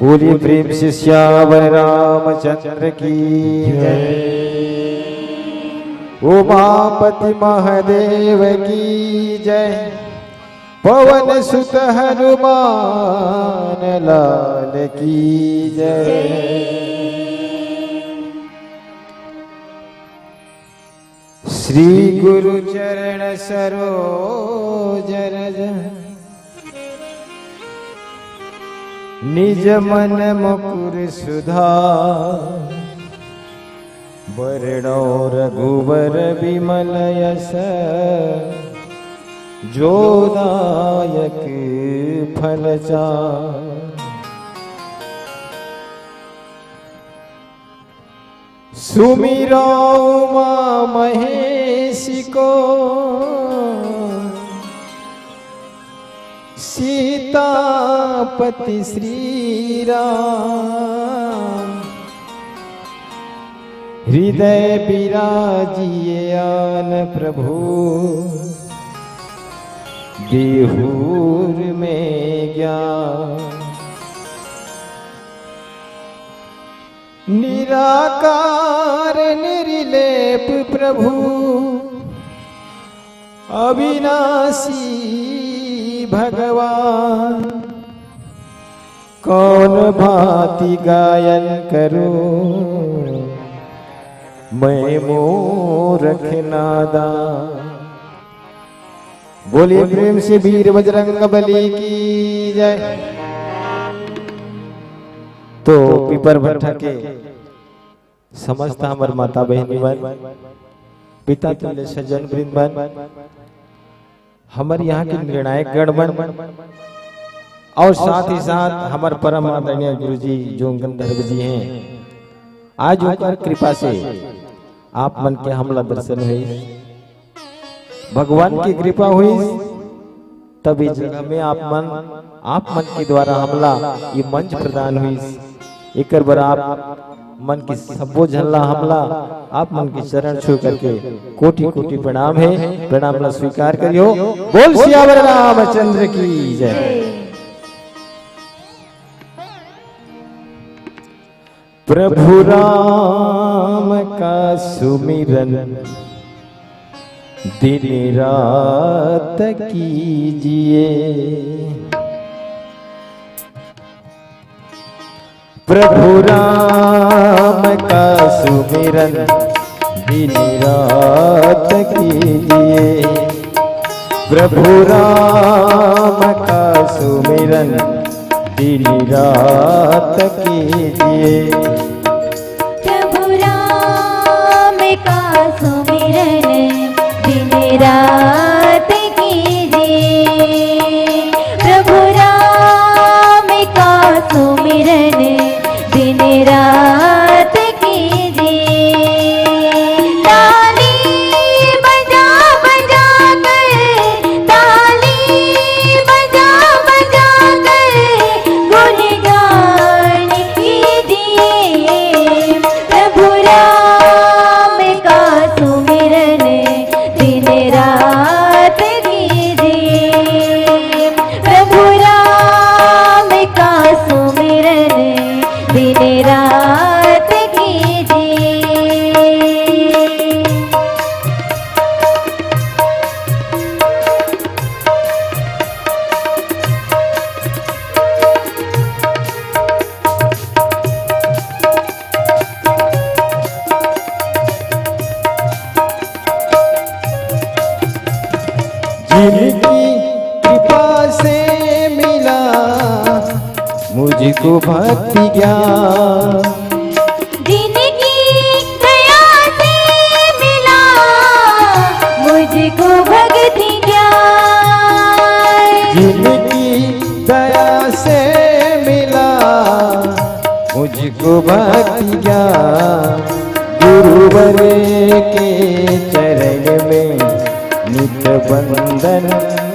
बोलिए प्रेम से श्यावर रामचंद्र की जय। उमापति महादेव की जय। पवन सुत हनुमान लाल की जय। श्री गुरु चरण सरोज रज निज मन मुकुर सुधार। वरणो रघुवर विमल यश जोदायक फलचार। सुमिरो उमा महेश को सीतापति श्री राम। हृदय विराजिए आन प्रभु बिहूर में ज्ञान। निराकार निर्लेप प्रभु अविनाशी भगवान। कौन भांति गायन करूं मैं मूर्ख नादान। बोलिए प्रेम से वीर बजरंग बली की जय। तो पीपर भट्टा के समस्त हमार माता बहनी बन पिता तुल्य सज्जन वृंदन हमारे यहाँ के निर्णायक गणबन और साथ ही साथ हमारे परम आदरणीय गुरु जी जो गंधर्व जी हैं। आज उनकर कृपा से आप मन के हमला दर्शन हुई। भगवान की कृपा हुई तभी जगह में आप मन के द्वारा हमला ये मंच प्रदान हुई। एक बार आप मन की सबो झल्ला हमला आप मन के चरण छू करके कोटि कोटि प्रणाम है। प्रणाम ला स्वीकार करियो। बोल सियावर रामचंद्र की जय। प्रभु राम का सुमिरन दिन रात कीजिए। प्रभु राम का सुमिरन दिन रात कीजिए। प्रभु राम का सुमिरन दिन रात कीजिए। प्रभु राम का सुमिरन दिन रात कीजिए। प्रभु राम का सुमिरन दिन रात कीजिए। ताली बजा बजा कर, ताली बजा बजा कर गुणगान कीजिए। प्रभु राम का सुमिरन दिन रात कीजिए। प्रभु राम का सुमिरन दिन रात कीजिए। जिनकी कृपा से मिला मुझको भक्ति ज्ञान। जिनकी दया से मिला मुझको भक्ति ज्ञान। जिनकी दया से मिला मुझको भक्ति ज्ञान। गुरुवर के चरण में नित बंदन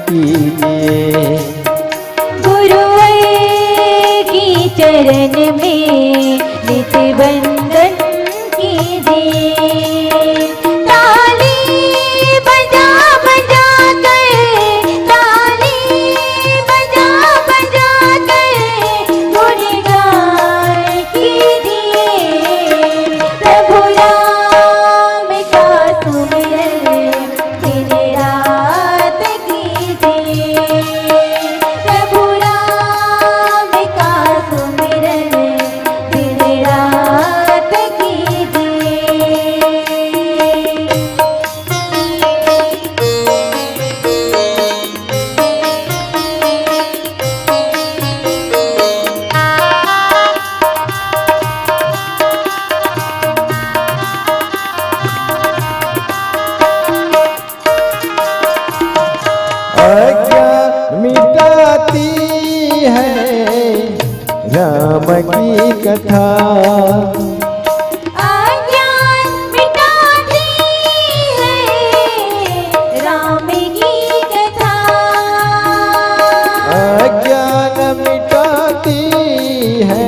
कीजिए। गुरुवर की चरण में नित बंदन कीजिए। ताली बजा बजा कर, ताली बजा बजा कर गुणगान कीजिए। प्रभु राम का सुमिरन दिन रात कीजिए। प्रभु राम का सुमिरन दिन रात कीजिए। अज्ञान मिटाती है राम की कथा। अज्ञान मिटाती है राम की कथा। अज्ञान मिटाती है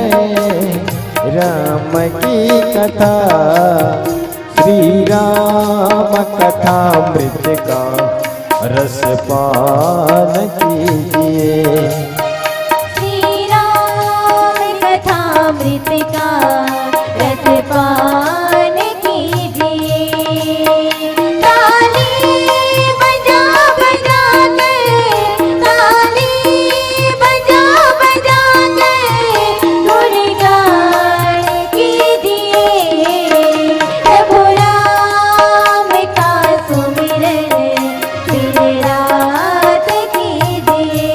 राम की कथा। श्री राम कथा मृत का रस पान कीजिए। श्री राम कथामृत का रस पान कीजिए। ताली बजा बजा कर, ताली बजा बजा कर गुणगान कीजिए। प्रभु राम का सुमिरन दिन रात कीजिए।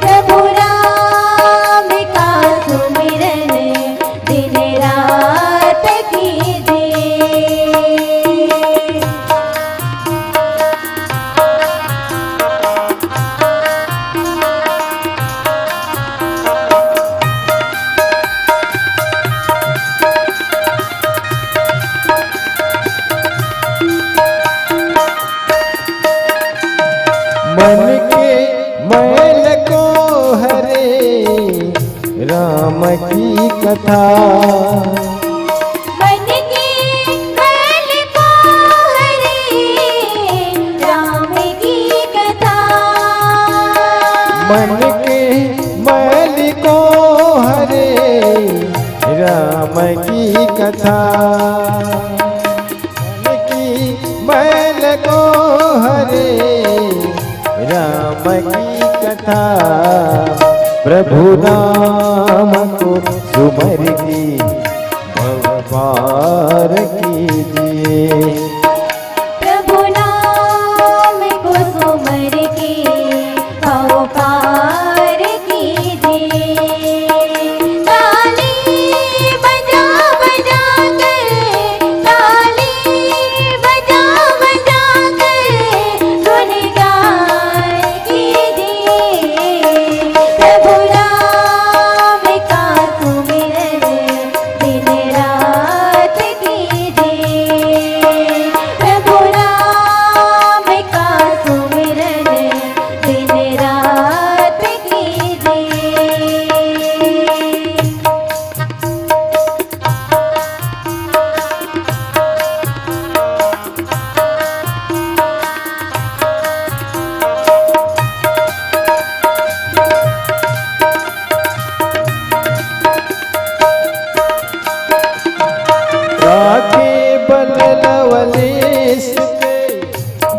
प्रभु राम का सुमिरन दिन रात कीजिए। मन के मैल को हरे राम की कथा। मन के मैल को हरे राम की कथा। मन के मैल को हरे राम की कथा। मन की मैल को हरे राम की कथा। प्रभु नाम को सुमर की भव पार कीजिए। प्रभु नाम को सुमर के भव पार कीजिए। ताली बजा बजा कर, ताली बजा बजा कर गुणगान कीजिए। प्रभु राम का सुमिरन दिन रात कीजिए। प्रभु राम का सुमिरन दिन रात कीजिए। राखे बल लवलेश पे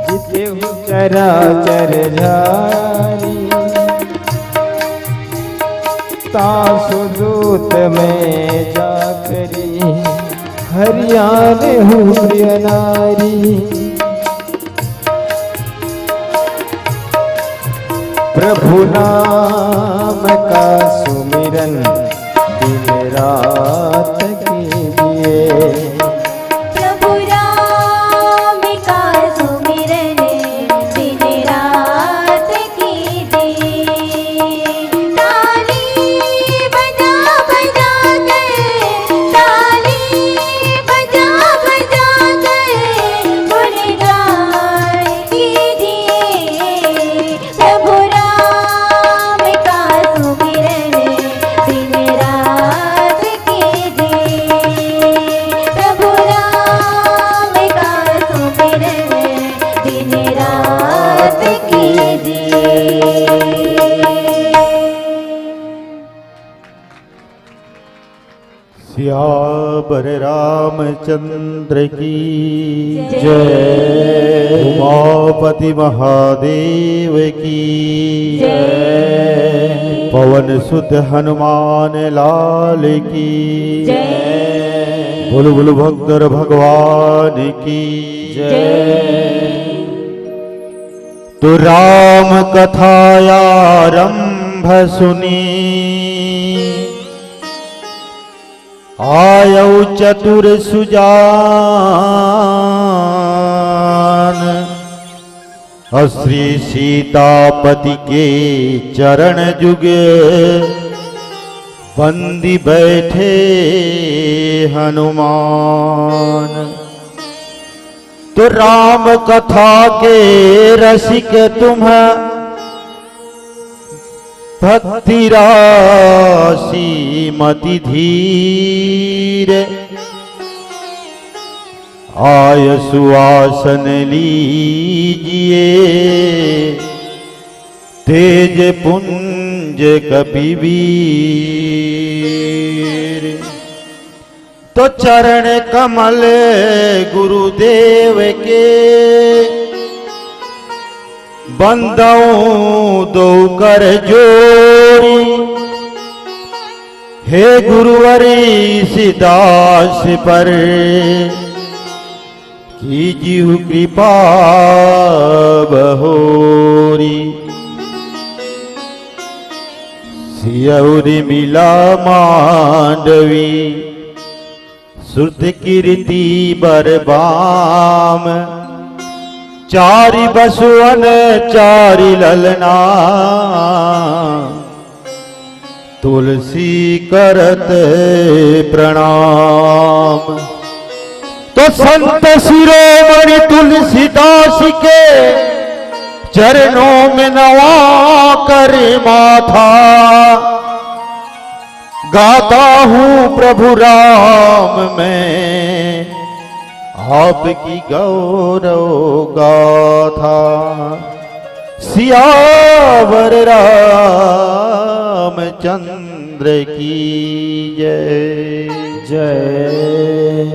जिते हूँ चराचर झारी। तासु दूत में जाकरी हरियाणे हूँ प्रिय नारी। प्रभु नाम का सुमिरन दिन रात कीजिए। प्रभु राम का सुमिरन दिन रात कीजिए। ताली बजा बजा कर, ताली बजा सियावर रामचंद्र की जय। उमापति महादेव की जय। पवन सुत हनुमान लाल की जय। बुल बुल भक्तर भगवान की जय। तो राम कथायारंभ सुनी आयौ चतुर सुजान श्री सीतापति के चरण जुग बंदी बैठे हनुमान। तो राम कथा के रसिक तुम भक्ति राशि मति धीर आय सुआसन लीजिए तेज पुंज कपिवीर। तो चरण कमल गुरुदेव के बंदों दो कर जोड़ी हे गुरुवरी सिदास पर कीजिए कृपा बहोरी। सियौरी मिला मांडवी श्रुत कीर्ति बरबाम चारि बसुअन चारि ललना तुलसी करत प्रणाम। तो संत शिरोमणि तुलसीदास के चरणों में नवा कर माथा गाता हूँ प्रभु राम मैं आपकी गौरव गाथा। सियावर रामचंद्र की जय जय।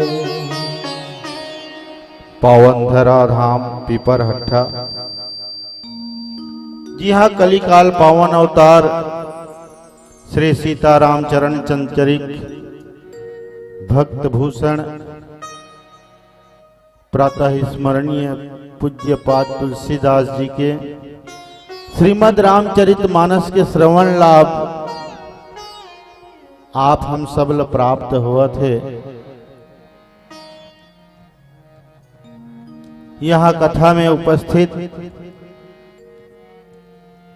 पावन धरा धाम पिपरहट्टा। जी हाँ, कलिकाल पावन अवतार श्री सीताराम चरण चंचरिक भक्त भूषण प्रातः स्मरणीय पूज्य पाद तुलसीदास जी के श्रीमद् रामचरितमानस के श्रवण लाभ आप हम सबल प्राप्त हुआ थे। यहाँ कथा में उपस्थित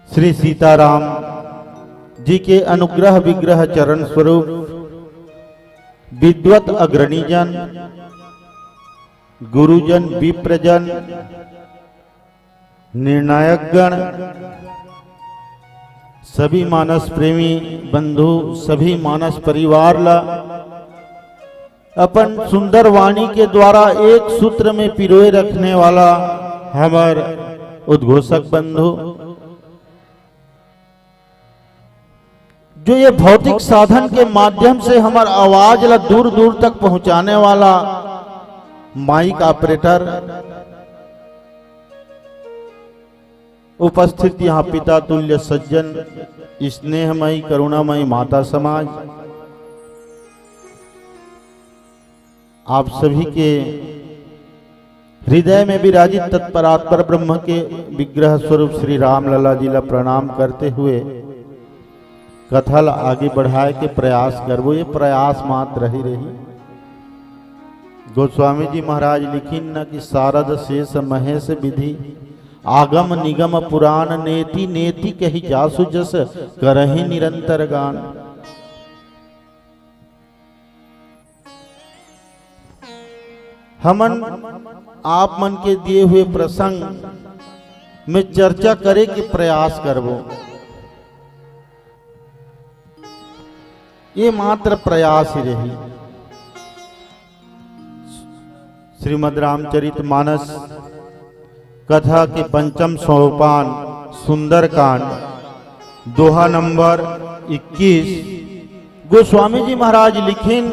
श्री सीताराम जी के अनुग्रह विग्रह चरण स्वरूप विद्वत अग्रणीजन गुरुजन विप्रजन निर्णायक गण सभी मानस प्रेमी बंधु सभी मानस परिवार ला अपन सुंदर वाणी के द्वारा एक सूत्र में पिरोए रखने वाला हमार उद्घोषक बंधु जो ये भौतिक साधन के माध्यम से हमार आवाज ला दूर दूर तक पहुंचाने वाला माइक ऑपरेटर उपस्थित यहाँ पिता तुल्य सज्जन स्नेहमयी करुणामयी माता समाज आप सभी के हृदय में विराजित तत्परात्पर ब्रह्म के विग्रह स्वरूप श्री राम लला जी ला प्रणाम करते हुए कथा आगे बढ़ाए के प्रयास करबो। ये प्रयास मात्र ही रही। गोस्वामी जी महाराज लिखिन न कि शारद शेष महेश विधि आगम निगम पुराण नेति नेति कही जासु जस करहि निरंतर गान। हमन आप मन के दिए हुए प्रसंग में चर्चा करे के प्रयास करबो। ये मात्र प्रयास ही रही। श्रीमद् रामचरितमानस कथा के पंचम सोपान सुंदरकांड दोहा नंबर 21 गोस्वामी जी महाराज लिखिन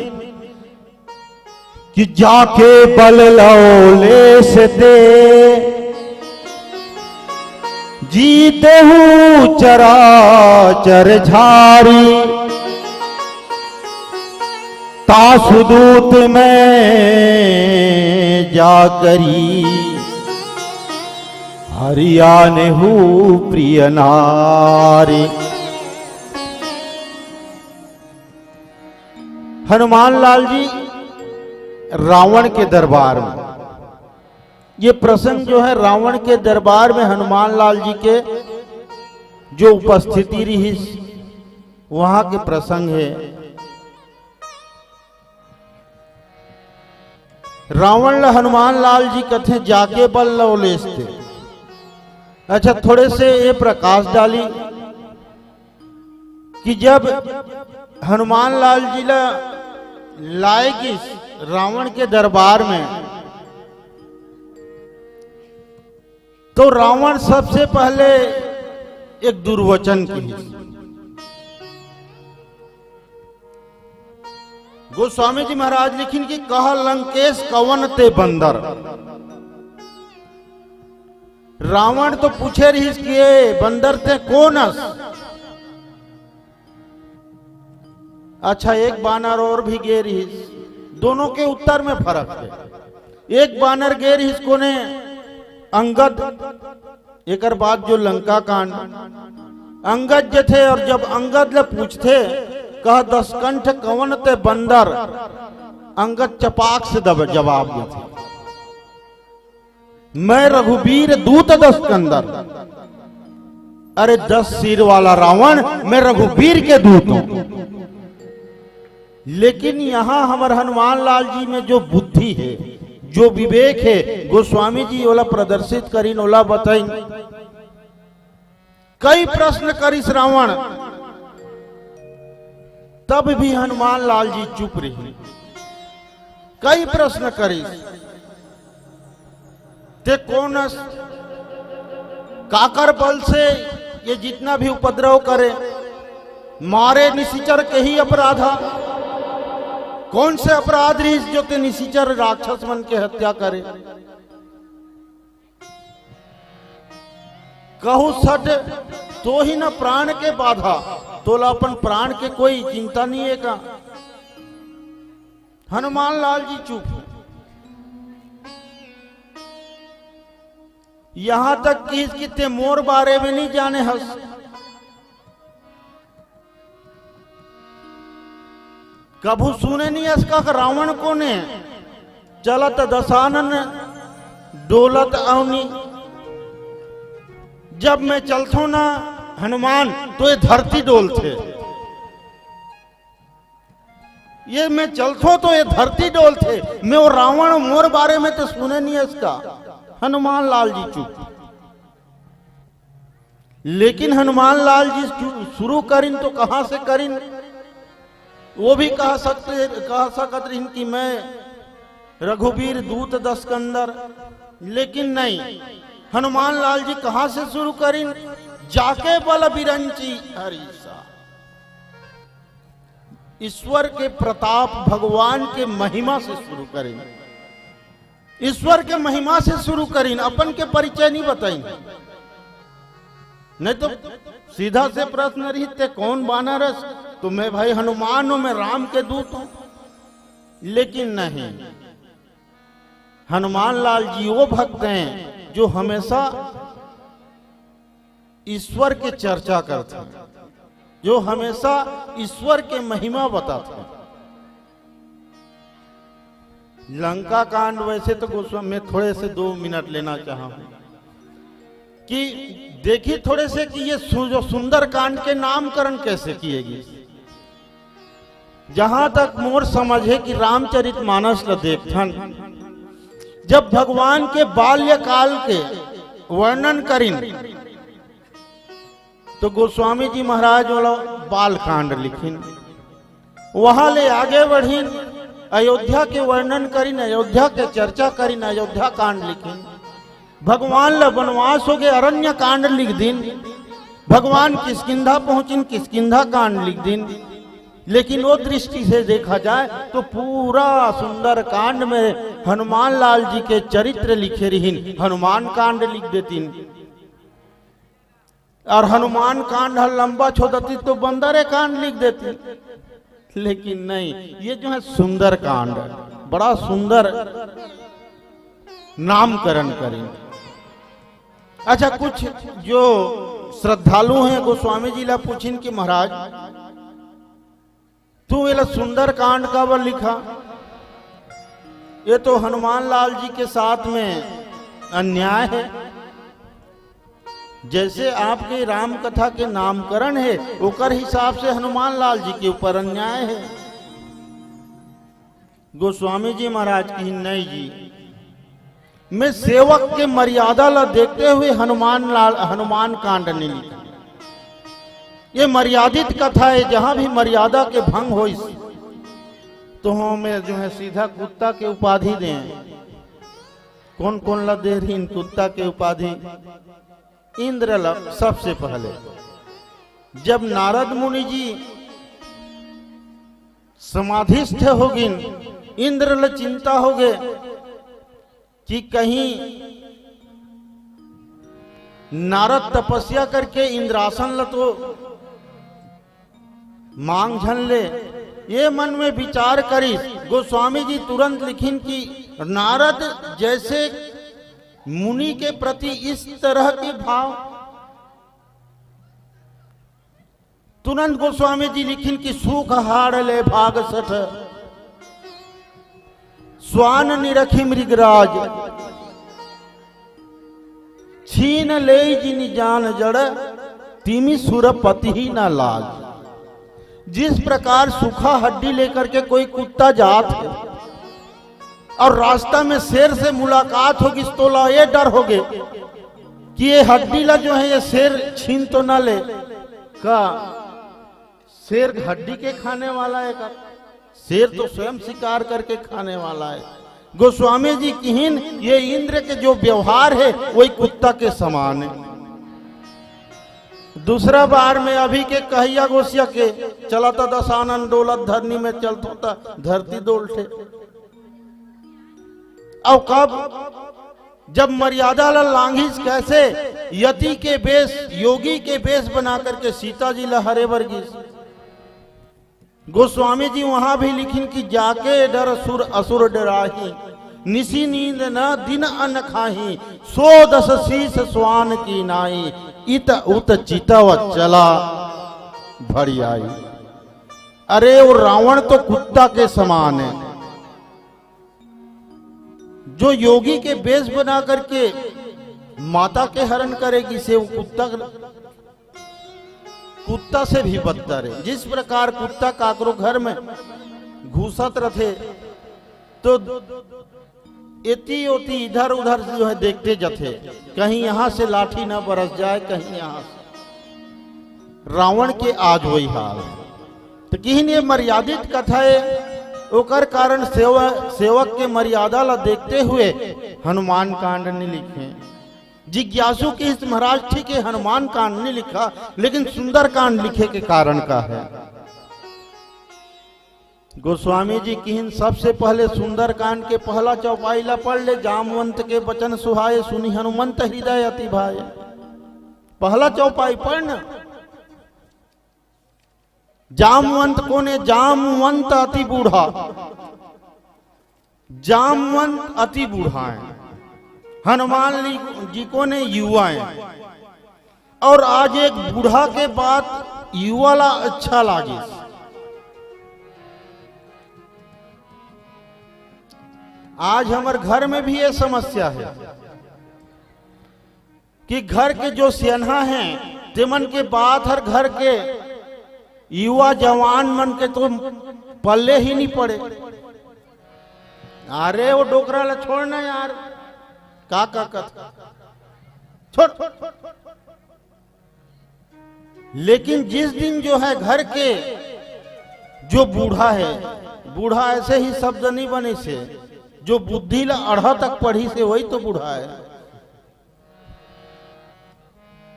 कि जाके बल लौले से दे जीते हूँ चराचर झारी तासुदूत में जाकरी हरियाने हूँ प्रिय नारी। हनुमान लाल जी रावण के दरबार में, ये प्रसंग जो है रावण के दरबार में हनुमान लाल जी के जो उपस्थिति रही वहां के प्रसंग है। रावण ला हनुमान लाल जी कथे जाके बल लौलेस थे। अच्छा, थोड़े से ये प्रकाश डाली कि जब हनुमान लाल जी ला लाएगी रावण के दरबार में, तो रावण सबसे पहले एक दुर्वचन की। गोस्वामी जी महाराज लिखिन कि कह लंकेश कवन ते बंदर। रावण तो पूछे रही कि बंदर ते कौनस। अच्छा, एक बानर और भी गे रही, दोनों के उत्तर में फर्क है। एक बानर गे रही को ने अंगद, एक बाद जो लंका कांड अंगद जे थे, और जब अंगद ले पूछते कह दसकंठ कवन ते बंदर, अंगद चपाक से जवाब देते मैं रघुवीर दूत दसकंदर। अरे 10 सिर वाला रावण, मैं रघुवीर के दूत हूं। लेकिन यहां हमारे हनुमान लाल जी में जो बुद्धि है, जो विवेक है, गोस्वामी जी ओला प्रदर्शित करीन, ओला बताइन। कई प्रश्न करिस रावण, तब भी हनुमान लाल जी चुप रही। कई प्रश्न करिस, ते कौन काकर बल से ये जितना भी उपद्रव करे, मारे निशिचर के ही अपराधा। कौन से अपराध रही जो ते निशिचर राक्षस मन के हत्या करे। कहू सट तो ही न प्राण के बाधा, तोला अपन प्राण के कोई चिंता नहीं है का। हनुमान लाल जी चुप। यहां तक कि इसके मोर बारे में नहीं जाने हंस। कभू सुने नहीं इसका रावण को ने चलत दशानन डोलत अवनी। जब मैं चलता ना हनुमान, तो ये धरती डोलते। ये मैं चलता तो ये धरती डोलते। मैं वो रावण मोर बारे में तो सुने नहीं इसका। हनुमान लाल जी चुप। लेकिन हनुमान लाल जी शुरू करिन तो कहां से करिन, वो भी कह सकत रही कि मैं रघुवीर दूत दसकंदर। लेकिन नहीं, हनुमान लाल जी कहां से शुरू करिन, जाके बल बिरंची हरीसा। ईश्वर के प्रताप, भगवान के महिमा से शुरू करिन। ईश्वर के महिमा से शुरू करिन, अपन के परिचय नहीं बताइन। नहीं तो सीधा से प्रश्न रहते कौन बानरस, तो मैं भाई हनुमान हूं, मैं राम के दूत हूं। लेकिन नहीं, हनुमान लाल जी वो भक्त हैं जो हमेशा ईश्वर के चर्चा करते हैं, जो हमेशा ईश्वर के महिमा बताते हैं। लंका कांड वैसे तो गोस्वामी में थोड़े से 2 मिनट लेना चाहा कि देखिए थोड़े से कि ये जो सुंदर कांड के नामकरण कैसे किएगी। जहां तक मोर समझ है कि रामचरितमानस ल देखथन, जब भगवान के बाल्यकाल के वर्णन करिन, तो गोस्वामी जी महाराज वाला बाल कांड लिखिन। वहां ले आगे बढ़िन, अयोध्या के वर्णन करिन, अयोध्या के चर्चा करिन, अयोध्या कांड लिखिन। भगवान ला वनवास हो गए, अरण्य कांड लिख दिन। भगवान किष्किंधा पहुंचिन, किष्किंधा कांड लिख दिन। लेकिन वो दृष्टि से देखा जाए तो पूरा सुंदर कांड में हनुमान लाल जी के चरित्र लिखे रहीन, हनुमान कांड लिख देतीन। और हनुमान कांड लंबा छोड़ती तो बंदरे कांड लिख देती, लेकिन नहीं, ये जो है सुंदर कांड, बड़ा सुंदर नामकरण करें। अच्छा, कुछ जो श्रद्धालु हैं गोस्वामी जी ला पूछिन कि महाराज तू ये सुंदर कांड का वर लिखा, ये तो हनुमान लाल जी के साथ में अन्याय है। जैसे आपके राम कथा के नामकरण है उकर हिसाब से हनुमान लाल जी के ऊपर अन्याय है। गोस्वामी जी महाराज की नहीं जी, मैं सेवक के मर्यादा ला देखते हुए हनुमान कांड नहीं लिखा। ये मर्यादित कथा है, जहां भी मर्यादा के भंग हो तो हमें जो है सीधा कुत्ता के उपाधि दें। कौन कौन ला दे रही इन कुत्ता के उपाधि? इंद्र ला सबसे पहले, जब नारद मुनि जी समाधिस्थ हो गिन, इंद्र ला चिंता हो गए कि कहीं नारद तपस्या करके इंद्रासन ला तो मांग झन ले। ये मन में विचार करी, गोस्वामी जी तुरंत लिखिन कि नारद जैसे मुनि के प्रति इस तरह के भाव, तुरंत गोस्वामी जी लिखिन कि सुख हाड़ ले भाग सठ, स्वान निरखी मृगराज, छीन ले जिन जान जड़, तिमी सुरपति ही न लाज। जिस प्रकार सूखा हड्डी लेकर के कोई कुत्ता जात है और रास्ता में शेर से मुलाकात होगी तो ला ये डर हो गए कि ये हड्डी ला जो है ये शेर छीन तो ना ले का। शेर हड्डी के खाने वाला है का? शेर तो स्वयं शिकार करके खाने वाला है। गोस्वामी जी किहिन ये इंद्र के जो व्यवहार है वही कुत्ता के समान है। दूसरा बार में अभी के कहिया गोसिया के चलाता दशानन डोलत धरनी में चलता धरती डोलते। अब कब जब मर्यादा लांघिस कैसे यति के बेस योगी के बेस बना करके सीता जी ला हरे वर्गीस। गोस्वामी जी वहां भी लिखिन कि जाके डर असुर डराही, निसी नींद न दिन अन्न खाही, 110 शीस स्वान की नाई, इत उत चितव चला भरी आई। अरे वो रावण तो कुत्ता के समान है। जो योगी के बेस बना करके माता के हरण करेगी से वो कुत्ता से भी बदतर है। जिस प्रकार कुत्ता काकरो घर में घुसत रहे तो एती ओती इधर उधर जो है देखते जाते, कहीं यहां से लाठी ना बरस जाए, कहीं यहां से। रावण के आज वही हाल है। तो किन ये मर्यादित कथा है, ओकर कारण सेवक के मर्यादा ला देखते हुए हनुमान कांड नहीं लिखे। जिज्ञासु की इस महाराज ठीक है हनुमान कांड नहीं लिखा, लेकिन सुंदर कांड लिखे के कारण का है। गोस्वामी जी किन सबसे पहले सुंदर कांड के पहला चौपाई ला पढ़ ले, जामवंत के वचन सुहाए, सुनी हनुमंत हृदय अति भाए। पहला चौपाई पढ़ना। जामवंत कोने? जामवंत अति बूढ़ा, जामवंत अति बूढ़ा है। हनुमान जी को ने युवा है। और आज एक बूढ़ा के बाद युवा ला अच्छा लागे। आज हमारे घर में भी ये समस्या है कि घर के जो सियाना हैं तेमन के बात हर घर के युवा जवान मन के तो पल्ले ही नहीं पड़े। अरे वो डोकरा ला छोड़ना यार, का छोड़। लेकिन जिस दिन जो है घर के जो बूढ़ा है, बूढ़ा ऐसे ही शब्द नहीं बने से, जो बुद्धि ला अढ़ा तक पढ़ी से वही तो बूढ़ा है।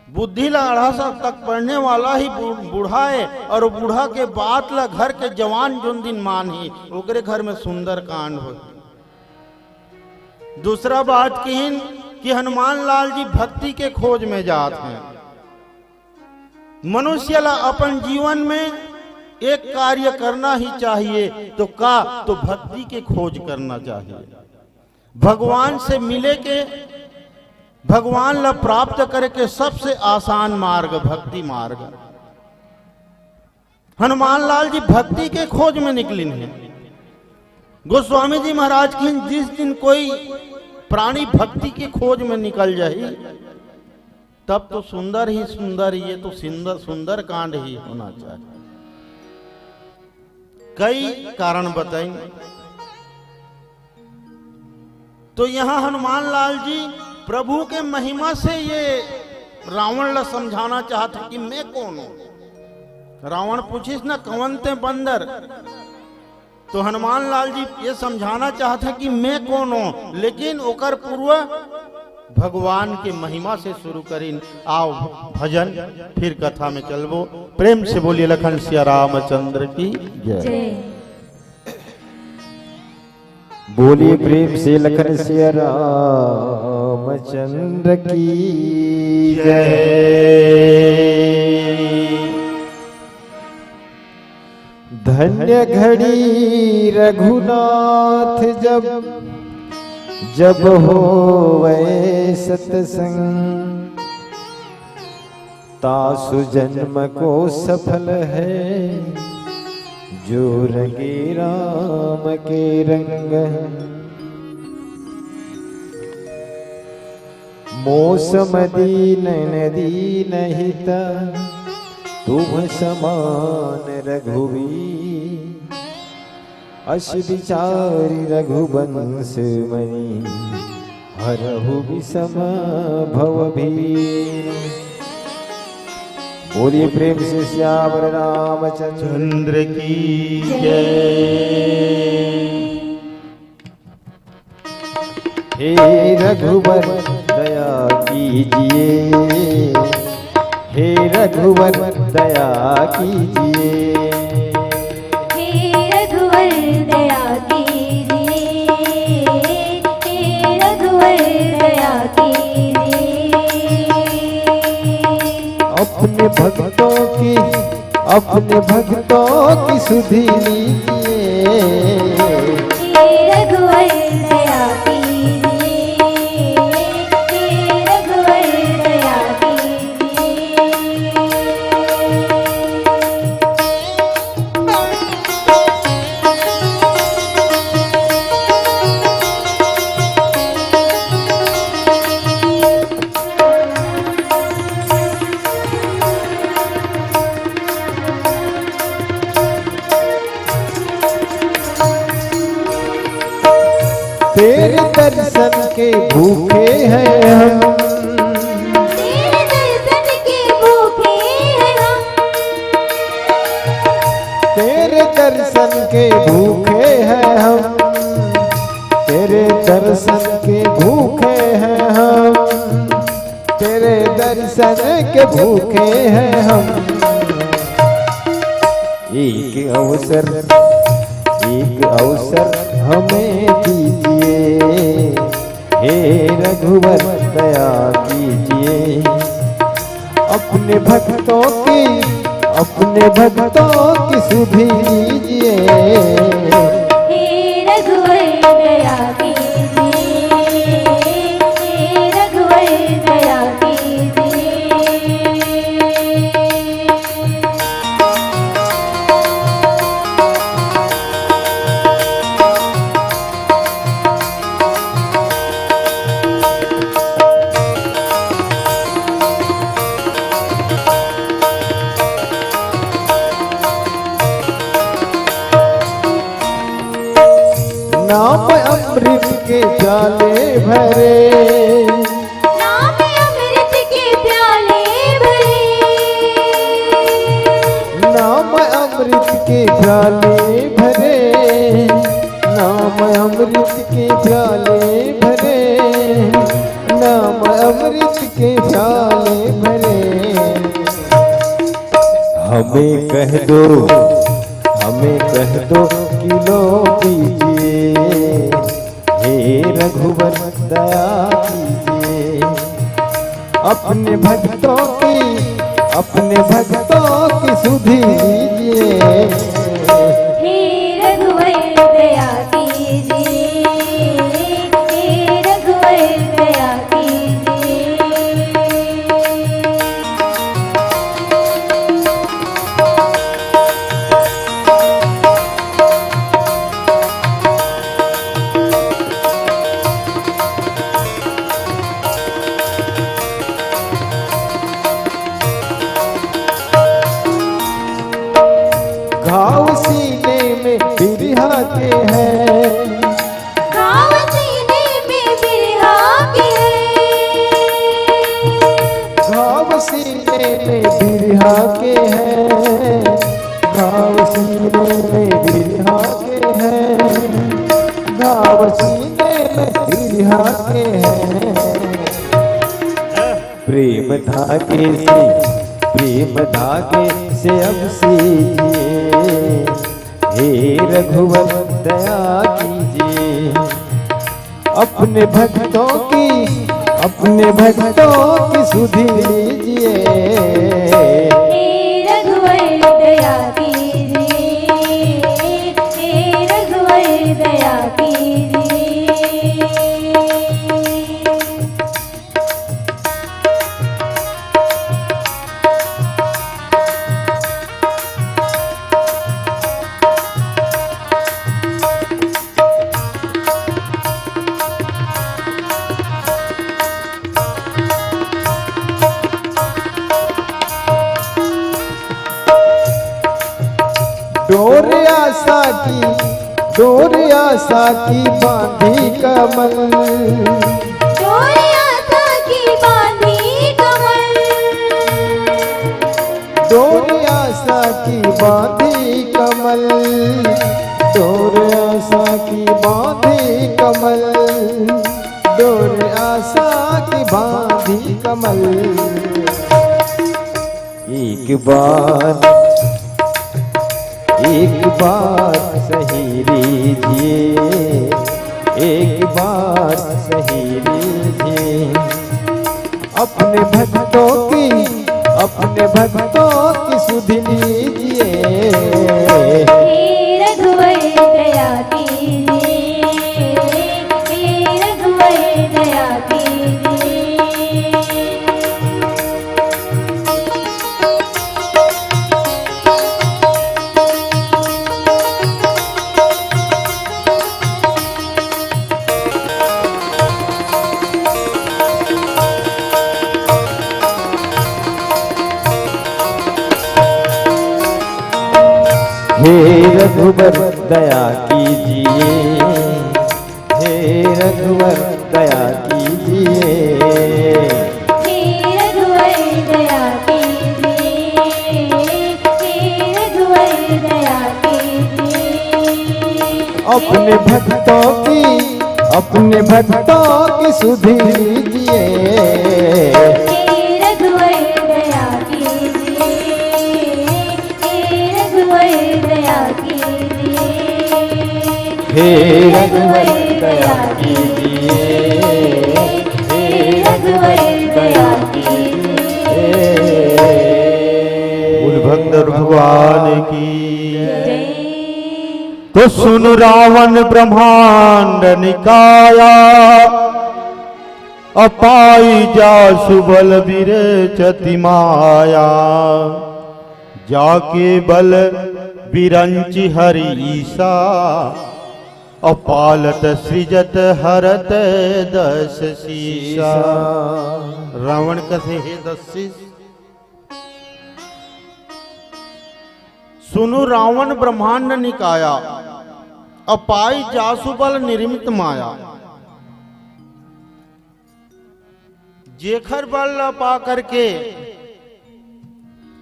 बुद्धि ला 2.5 साल तक पढ़ने वाला ही बूढ़ा है, और वो बूढ़ा के बात ला घर के जवान जोन दिन मान ही ओकरे घर में सुंदर कांड हो। दूसरा बात कहिन कि हनुमान लाल जी भक्ति के खोज में जात हैं। मनुष्य ला अपन जीवन में एक कार्य करना ही चाहिए, तो भक्ति के खोज करना चाहिए। भगवान से मिले के, भगवान ला प्राप्त करे के सबसे आसान मार्ग भक्ति मार्ग। हनुमान लाल जी भक्ति के खोज में निकलिन हैं। गोस्वामी जी महाराज की जिस दिन कोई प्राणी भक्ति के खोज में निकल जाए तब तो सुंदर ही सुंदर, ये तो सुंदर कांड ही होना चाहिए। कई कारण बताएंगे। तो यहां हनुमान लाल जी प्रभु के महिमा से ये रावण ला समझाना चाहता कि मैं कौन हूं। रावण पूछिस ना कौन ते बंदर, तो हनुमान लाल जी ये समझाना चाहते कि मैं कौन हूं, लेकिन ओकर पूर्व भगवान के महिमा से शुरू करीन। आओ भजन फिर कथा में चलबो। प्रेम से बोलिए लखन सिया रामचंद्र की जय। बोलिए प्रेम से लखन सिया रामचंद्र की जय। धन्य घड़ी रघुनाथ जब होवे सतसंग, तासु जन्म को सफल है जो रंगे राम के रंग। मौसम दीन नदीन हित तुम समान रघुवीर, अस विचारि रघुवंश मणि हरहु विषम भवभीर। बोलिए प्रेम से श्यावर रामचंद्र की जय। हे रघुवर दया कीजिए, हे रघुवर दया कीजिए, हे रघुवर दया कीजिए, हे रघुवर दया कीजिए। अपने भक्तों की सुधि लीजिए, हे रघुवर दया कीजिए, हे रघुवर दया कीजिए। तेरे दर्शन के भूखे हैं हम, तेरे दर्शन के भूखे हैं हम, तेरे दर्शन के भूखे हैं हम, तेरे दर्शन के भूखे हैं हम, तेरे दर्शन के भूखे हैं हम। एक अवसर हमें दीजिए, हे रघुवर दया कीजिए। अपने भक्तों की सुधि लीजिए, हे रघुवर दया कीजिए, हे रघुवर दया कीजिए। नाम अमृत के प्याले भरे, नाम अमृत के प्याले भरे, नाम अमृत के प्याले भरे, नाम अमृत के प्याले भरे, नाम अमृत के प्याले भरे। हमें कह दो, हमें कह दो कि लो पीजिए, हे रघुवर दया कीजिए। अपने भक्तों की सुधि लीजिए। हे रघुवर दया कीजिए, हे रघुवर दया कीजिए। घाव सीने में बिरहा के हैं, घाव सीने में बिरहा के हैं, घाव सीने में बिरहा के हैं, घाव सीने में बिरहा के हैं, घाव सीने में बिरहा के हैं। प्रेम धागे से अब सीजिए, हे रघुवर दया कीजिए। अपने भक्तों की सुधि लीजिए। हे रघुवर दया कीजिए, हे रघुवर दया कीजिए। डोर आशा की बांधी कमल, डोर आशा की बांधी कमल, डोर आशा की बांधी कमल, डोर आशा की बांधी कमल, डोर आशा की बांधी कमल। एक बार सही लीजिए, एक बार सही लीजिए। अपने भक्तों की सुधि लीजिए। हे रघुवर दया कीजिए, हे रघुवर दया कीजिए। हे रघुवर दया कीजिए, हे रघुवर दया कीजिए। हे रघुवर दया कीजिए, हे रघुवर दया कीजिए। अपने भक्तों की सुधि लीजिए। हे रघुवर दया कीजिए, हे रघुवर दया कीजिए। हे रघुवर दया कीजिए, हे रघुवर दया कीजिए। बोल भक्त भगवान की। जय। तो सुन रावण ब्रह्मांड निकाया, अपाई जा सुबल विरचति माया। जाके बल विरंचि हरि ईसा, अपालत सृजत हरत दस शीसा। रावण कथे हे दस शीस। सुनु रावण ब्रह्मांड निकाया, अपाई जासुबल निर्मित माया। जेखर बल पा करके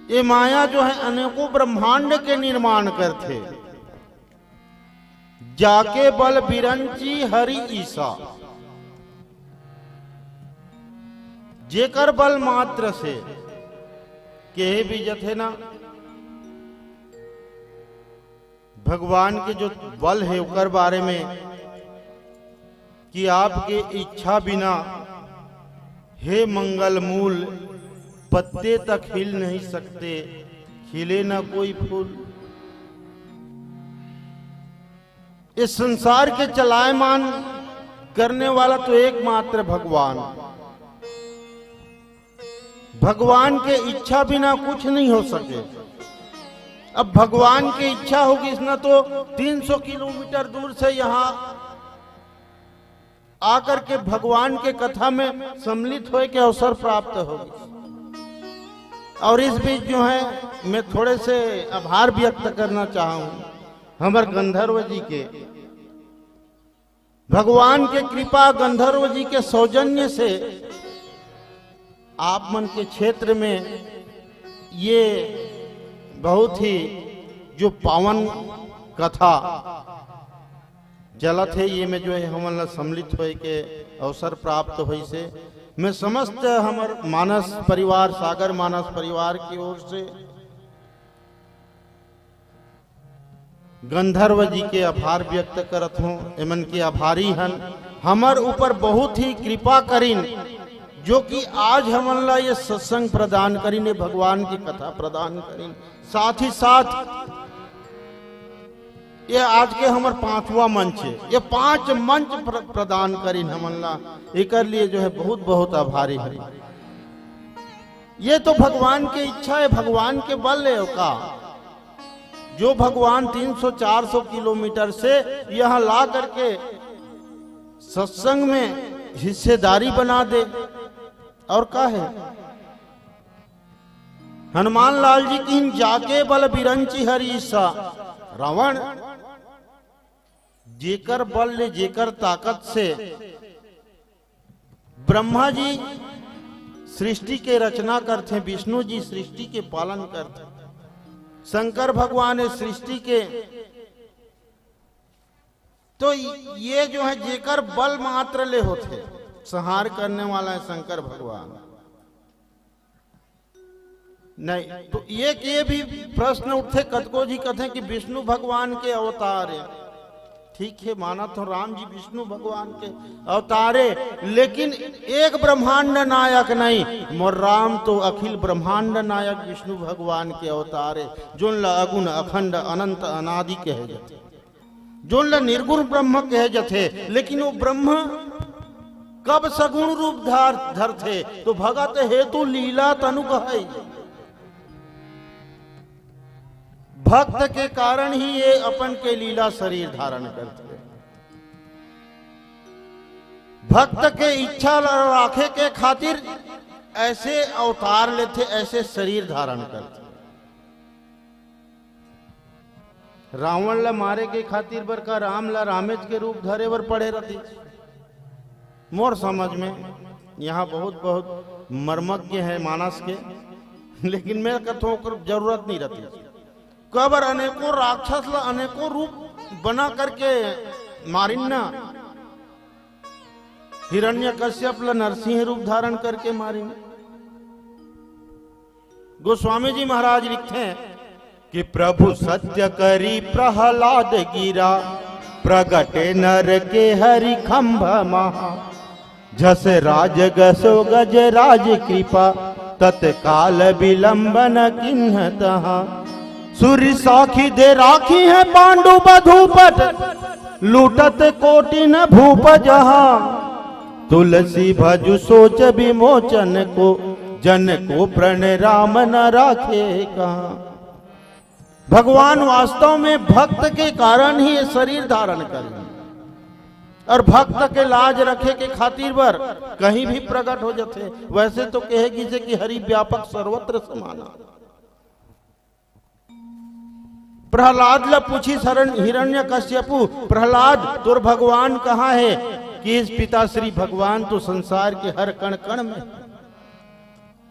ये माया जो है अनेकों ब्रह्मांड के निर्माण करते। जाके बल बिरंची हरि ईसा, जेकर बल मात्र से के भी जथे ना भगवान के जो बल है उकर बारे में कि आपके इच्छा बिना हे मंगल मूल पत्ते तक हिल नहीं सकते, खिले ना कोई फूल। इस संसार के चलायमान करने वाला तो एकमात्र भगवान। भगवान के इच्छा बिना कुछ नहीं हो सके। अब भगवान की इच्छा होगी इसना तो 300 किलोमीटर दूर से यहाँ आकर के भगवान के कथा में सम्मिलित होने के अवसर प्राप्त होगी। और इस बीच जो है मैं थोड़े से आभार व्यक्त करना चाहूं हमारे गंधर्व जी के। भगवान के कृपा गंधर्व जी के सौजन्य से आप मन के क्षेत्र में ये बहुत ही जो पावन कथा चलत है ये में जो है हमन सम्मिलित होए के अवसर प्राप्त हुई से मैं समस्त हमर मानस परिवार सागर मानस परिवार की ओर से गंधर्व जी के आभार व्यक्त करत हूँ। एमन के आभारी हन हमर ऊपर बहुत ही कृपा करीन जो कि आज हमन ला ये सत्संग प्रदान करीन, भगवान की कथा प्रदान करीन। साथ ही साथ ये आज के हमार 5वां मंच है, ये 5 मंच प्रदान करीन हमन ला, एक लिए जो है बहुत बहुत आभारी है। ये तो भगवान की इच्छा है, भगवान के बल है का जो भगवान 300-400 किलोमीटर से यहाँ ला करके सत्संग में हिस्सेदारी बना दे। और का है हनुमान लाल जी की जाके बल बिरंची हरीसा रावण जेकर बल ले जेकर ताकत से ब्रह्मा जी सृष्टि के रचना करते, विष्णु जी सृष्टि के पालन करते, शंकर भगवान सृष्टि के, तो ये जो है जेकर बल मात्र ले होते संहार करने वाला है शंकर भगवान। नहीं तो ये भी प्रश्न उठे कतको जी कहते कि विष्णु भगवान के अवतार है। ठीक है, माना तो राम जी विष्णु भगवान के अवतारे, लेकिन एक ब्रह्मांड नायक नहीं, मोर राम तो अखिल ब्रह्मांड नायक विष्णु भगवान के अवतारे, जोन ला अगुण अखंड अनंत अनादि कहे जाते, जोन ला निर्गुण ब्रह्म कहे जाते। लेकिन वो ब्रह्म कब सगुण रूप धर थे तो भगत हेतु लीला तनु कहे। भक्त के कारण ही ये अपन के लीला शरीर धारण करते। भक्त के इच्छा राखे के खातिर ऐसे अवतार लेते, ऐसे शरीर धारण करते। रावण ला मारे के खातिर बर का राम ला रामेज के रूप धरे बर पड़े रहती। मोर समझ में यहाँ बहुत बहुत मर्मज्ञ है मानस के, लेकिन मैं कथों को जरूरत नहीं रहती। कबर अनेकों राक्षस ला अनेकों रूप बना करके मारिना, हिरण्यकश्यप ला नरसिंह रूप धारण करके मारिना। गोस्वामी जी महाराज लिखते हैं कि प्रभु सत्य करी प्रहलाद गिरा, प्रगटे नर के हरि खंभ महा, जस राज गसो गज राज कृपा, तत्काल विलंबन किन्ह तहा। सूर्य साखी दे राखी है पांडु बधूपट, लूटत कोटि न भूप जहां, तुलसी भजु सोच विमोचन को, जन को प्रण राम न राखे कहां। भगवान वास्तव में भक्त के कारण ही ये शरीर धारण करे, और भक्त के लाज रखे के खातिर बर कहीं भी प्रकट हो जाते। वैसे तो कहेगी से कि हरि व्यापक सर्वत्र समाना। प्रहलाद ला पूछी शरण हिरण्यकश्यपु, प्रहलाद तुर भगवान कहाँ है? कि इस पिताश्री भगवान तो संसार के हर कण कण में,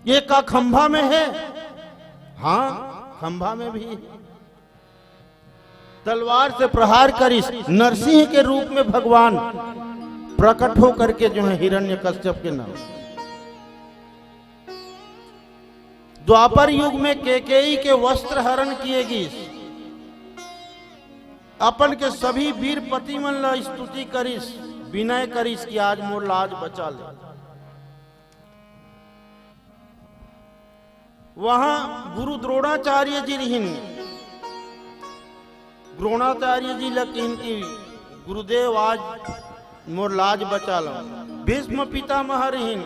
ये का खंभा में है? हाँ खंभा में भी। तलवार से प्रहार करी नरसिंह के रूप में भगवान प्रकट हो करके जो है हिरण्यकश्यप के नाम। द्वापर युग में केकेयी के वस्त्र हरण किएगी, अपन के सभी वीर पति मन ला स्तुति करिस, विनय करिस कि आज मोर लाज बचा ले। वहां गुरु द्रोणाचार्य जी रहिन, द्रोणाचार्य जी लकिन की गुरुदेव आज मोर लाज बचा लो। भीष्म पितामह रहिन,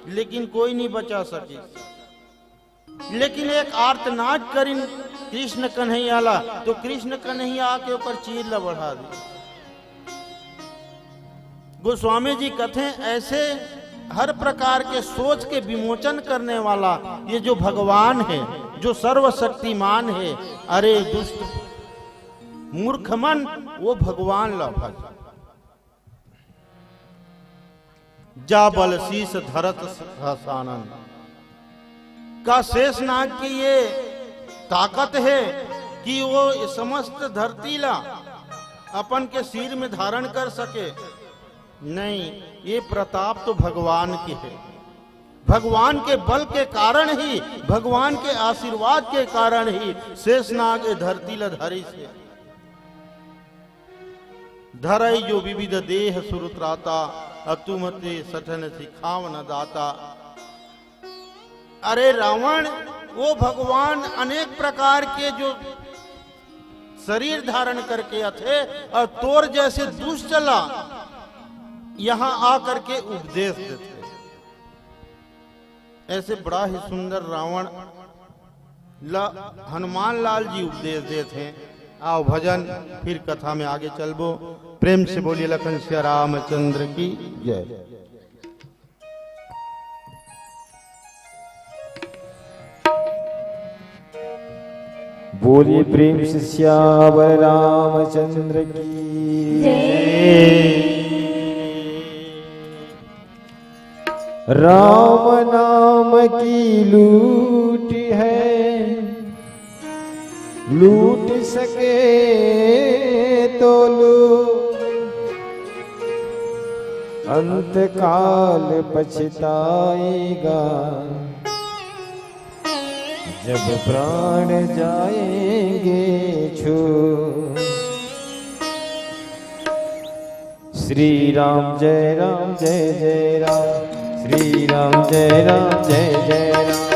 लेकिन कोई नहीं बचा सके। लेकिन एक आर्तनाद करिन कृष्ण कन्हैया ला, तो कृष्ण कन्हैया आके ऊपर चीर ला बढ़ा दी। गोस्वामी जी कथे ऐसे हर प्रकार के सोच के विमोचन करने वाला ये जो भगवान है, जो सर्वशक्तिमान है, अरे दुष्ट मूर्ख मन वो भगवान ला भज। जा बल शीस धरत सानन का शेषनाग की ये ताकत है कि वो समस्त धरती ला अपन के सिर में धारण कर सके। नहीं, ये प्रताप तो भगवान की है। भगवान के बल के कारण ही, भगवान के आशीर्वाद के कारण ही शेषनाग धरती ला धरी से धरई जो विविध देह सुरत्राता, अतुमते सठन सिखावन दाता। अरे रावण वो भगवान अनेक प्रकार के जो शरीर धारण करके थे, और तोर जैसे दुष्ट चला यहां आकर के उपदेश देते। ऐसे बड़ा ही सुंदर रावण हनुमान लाल जी उपदेश देते हैं। आओ भजन फिर कथा में आगे चलबो। प्रेम से बोलिए लखन सिया रामचंद्र की जय। बोलिए प्रेम से सियावर रामचंद्र की जय। राम नाम की लूट है, लूट सके तो लूट, अंत काल पछताएगा जब प्राण जाएंगे छू। श्री राम जय राम जय जय राम, श्री राम जय राम जय जय राम,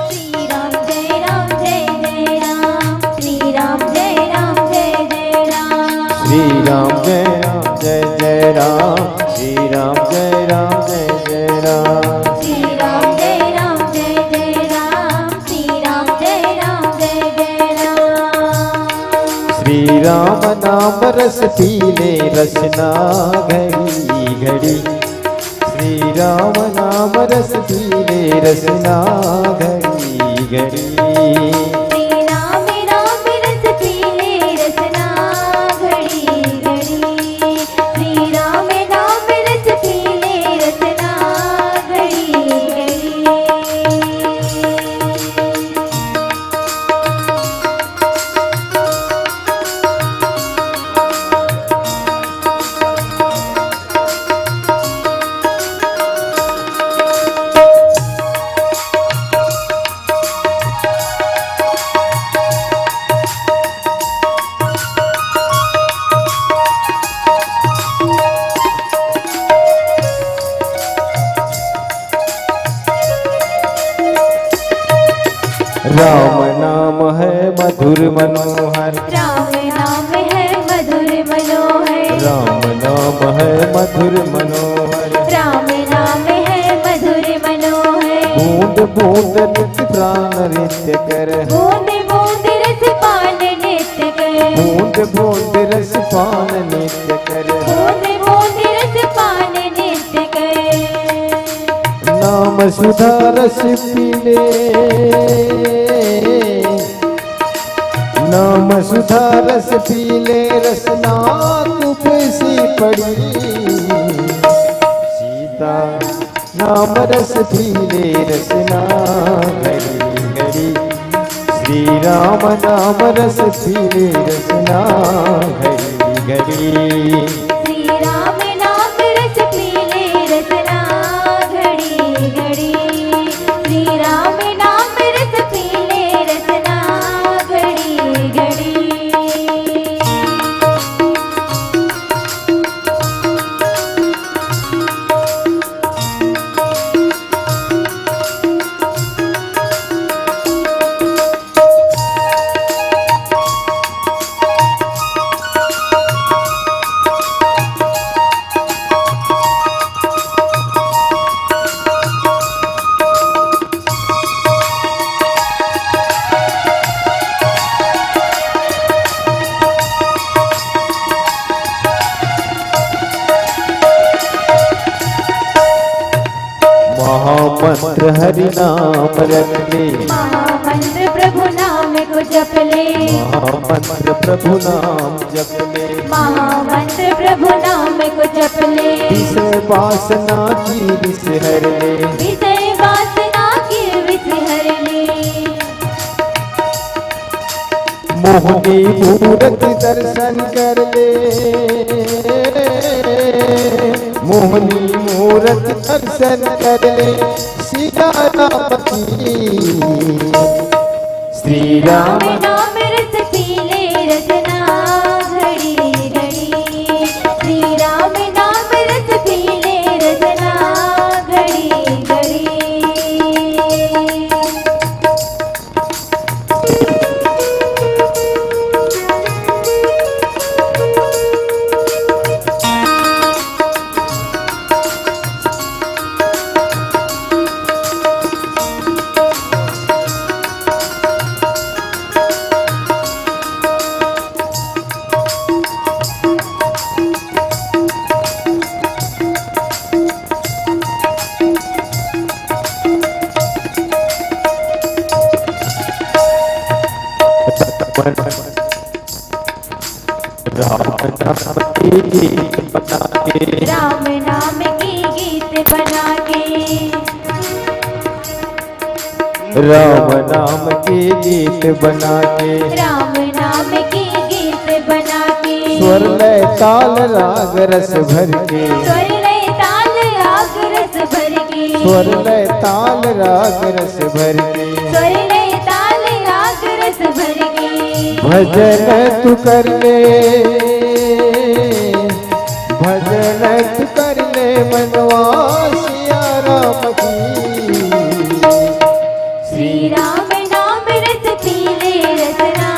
श्री राम जय राम जय जय राम, श्री राम जय राम जय जय राम, श्री राम जय राम जय जय राम, श्री राम जय राम जय जय राम, श्री राम जय राम जय जय राम, श्री राम जय राम जय जय राम। श्री राम नाम रस पीले रसना घड़ी घड़ी, श्री राम नाम रस पीले रसना घड़ी घड़ी, श्री राम राम रस पीले रसना घड़ी घड़ी, श्री राम नाम रस पीले रसना घड़ी घड़ी। राम नाम है मधुर मनोहर, राम नाम है मधुर मनोहर, राम नाम है मधुर मनोहर, राम नाम है मधुर मनोहर। बूंद बूंद नित्य प्राण नृत्य कर, बूंद बूंद रस पान नृत्य कर, बूंद बूंद रस पान नित्य कर, बूंद बूंद रस पान नृत्य कर। नाम सुधा रस पीले, नाम सुधा रस पीले रसना तुपसी पड़ी, सीता नाम रस पीले रसना घड़ी घड़ी, श्री राम नाम रस पीले रसना घड़ी घड़ी, श्री राम नाम रस पीले रसना घड़ी घड़ी, श्री राम नाम रस पीले रसना घड़ी घड़ी। महामंत्र हरि नाम रख ले, महामंत्र प्रभु नाम को जप ले, महामंत्र प्रभु नाम जप ले, महामंत्र प्रभु नाम को जप ले, विषय वासना की विष हर ले, विषय वासना की विष हर ले, मोहनी मूरत दर्शन कर ले, मोहनी मूरत दर्शन कर ले, सीता राम की श्री राम राम नाम रस पीले रजना घड़ी घड़ी, श्री राम नाम रस पीले रजना घड़ी घड़ी। राम नाम की गीत बना के, राम नाम की गीत बना के, राम नाम की गीत बना के, स्वर लय ताल राग रस भर के, स्वर लय ताल राग रस भर के, स्वर लय ताल राग रस भर के, स्वर लय ताल राग रस भर के, भजन तू कर ले, भजन तू कर ले मनवा सिया राम की, श्री राम नाम रस पीले रसना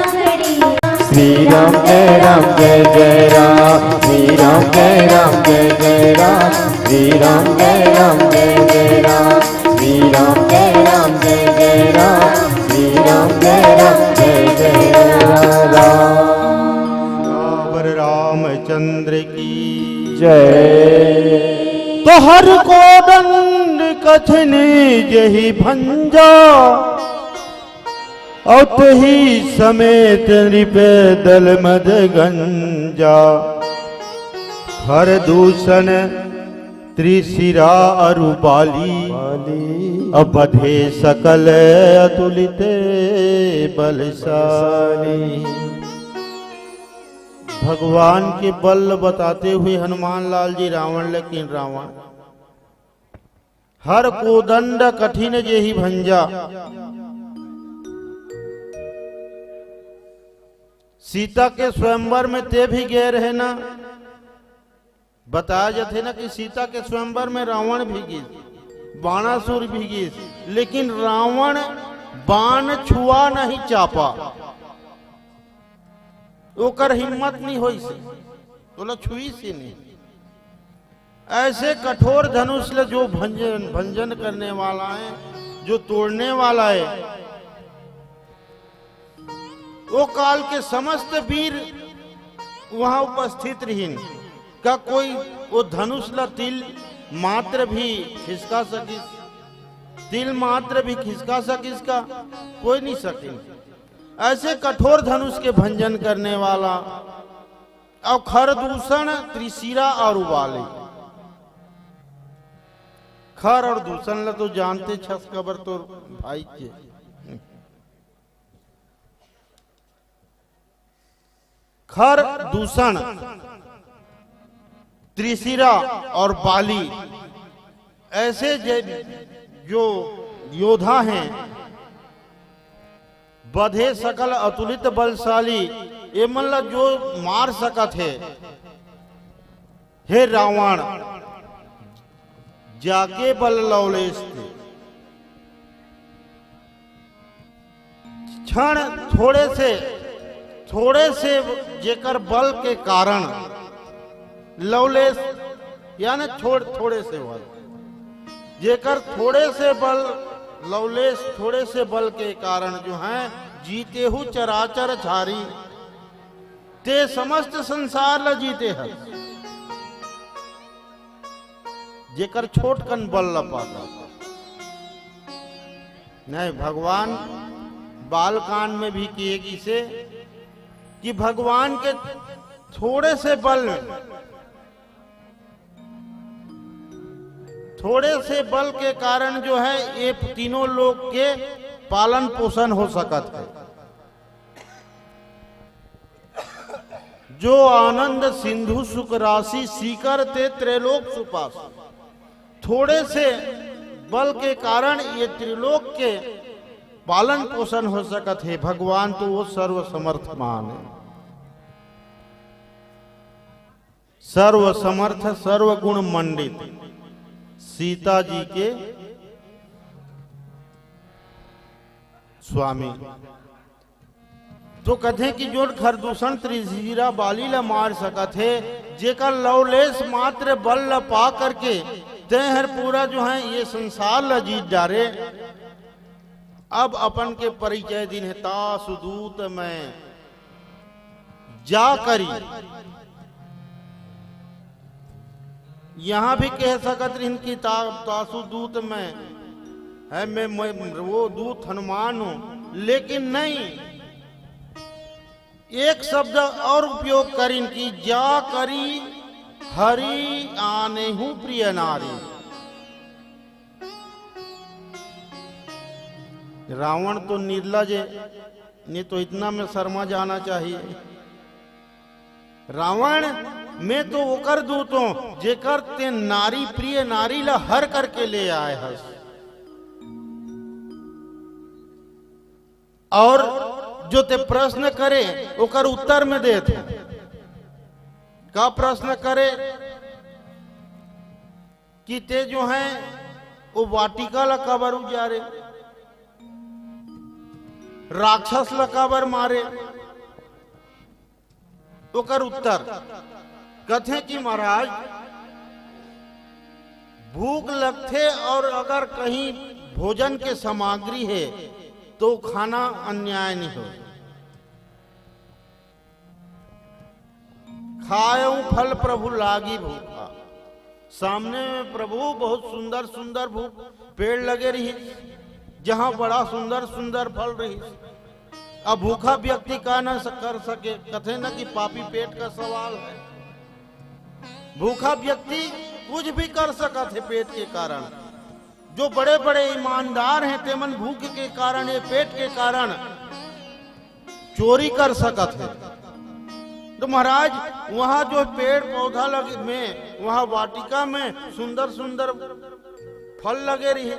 घड़ी, श्री राम जय राम जय जय राम, श्री राम जय राम जय जय राम, श्री राम जय राम जय जय राम, श्री राम जय राम जय जय राम, श्री राम जय राम जय जय राम। रावर रामचंद्र की जय। तो हर को दंड कथन जही भंजा, औतही समेत नृप दल मद गंजा, हर दूषण त्रिशिरा अरुबाली, अबधे सकल अतुलित बलशाली। भगवान के बल बताते हुए हनुमान लाल जी रावण लेकिन रावण हर कोदंड कठिन जेहि भंजा, सीता के स्वयंवर में ते भी गए रहे ना, बताया जाते ना कि सीता के स्वयंवर में रावण भी गए, बाणासुर भी गए, लेकिन रावण बाण छुआ नहीं चापा, ओकर हिम्मत नहीं होई से, बोला छुई से नहीं। ऐसे कठोर धनुष ले जो भंजन करने वाला है, जो तोड़ने वाला है, वो काल के समस्त वीर वहां उपस्थित रहीन का कोई वो धनुष ला तिल मात्र भी खिसका सकिस, तिल मात्र भी खिसका सकिस का कोई नहीं सकिन। ऐसे कठोर धनुष के भंजन करने वाला और खर दूषण त्रिशिरा और उबाले, खर और दूषण ला तो जानते छस कबर तो भाई के, खर दूषण त्रिशिरा और बाली, ऐसे जो योद्धा हैं, बधे सकल अतुलित बलशाली, ये मतलब जो मार सकत है। हे रावण जाके बल लौलेश थे, क्षण थोड़े से जेकर बल के कारण लवलेश यानी थोड़े से बल, जेकर थोड़े से बल लवलेश थोड़े से बल के कारण जो हैं जीते हु चराचर झारी, ते समस्त संसार ल जीते हैं, जेकर छोटकन बल ल पाता, नहीं, भगवान बालकांड में भी किए इसे कि भगवान के थोड़े से बल के कारण जो है ये तीनों लोग के पालन पोषण हो सकत है। जो आनंद सिंधु सुख राशि सीकर ते त्रिलोक सुपास, थोड़े से बल के कारण ये त्रिलोक के पालन पोषण हो सकत है। भगवान तो वो सर्व समर्थमान है, सर्व समर्थ सर्व गुण मंडित। सीता जी के स्वामी तो कथे कि जो खरदूषण त्रिशिरा बाली ला मार सकत है, जेकर लवलेस मात्र बल ला पा करके ते हर पूरा जो है ये संसार ला जीत डारे। अब अपन के परिचय दिन है तासुदूत में जा करी, यहां भी कह सकत रही कि तासुदूत में है मैं वो दूत हनुमान हूं, लेकिन नहीं, एक शब्द और उपयोग करीन की जा करी हरि आने हूं प्रिय नारी। रावण तो निर्लज है, नहीं तो इतना में शर्मा जाना चाहिए। रावण मैं तो ओकर दूतों जेकर ते नारी प्रिय नारी ला हर करके ले आए हस, और जो ते प्रश्न करे ओकर उत्तर में देते। का प्रश्न करे कि ते जो है वो वाटिका ला कबर उजारे, राक्षस ला कबर मारे। ओकर उत्तर कथे कि महाराज भूख लगते और अगर कहीं भोजन के सामग्री है तो खाना अन्याय नहीं हो। खाऊं फल प्रभु लागी भूखा, सामने में प्रभु बहुत सुंदर सुंदर पेड़ लगे रही, जहां बड़ा सुंदर सुंदर फल रही। अब भूखा व्यक्ति का न कर सके, कथे न कि पापी पेट का सवाल है। भूखा व्यक्ति कुछ भी कर सकत है पेट के कारण। जो बड़े बड़े ईमानदार हैं तेमन भूख के कारण, ये पेट के कारण चोरी कर सकत है। तो महाराज वहां जो पेड़ पौधा लगे में, वहां वाटिका में सुंदर सुंदर फल लगे रही,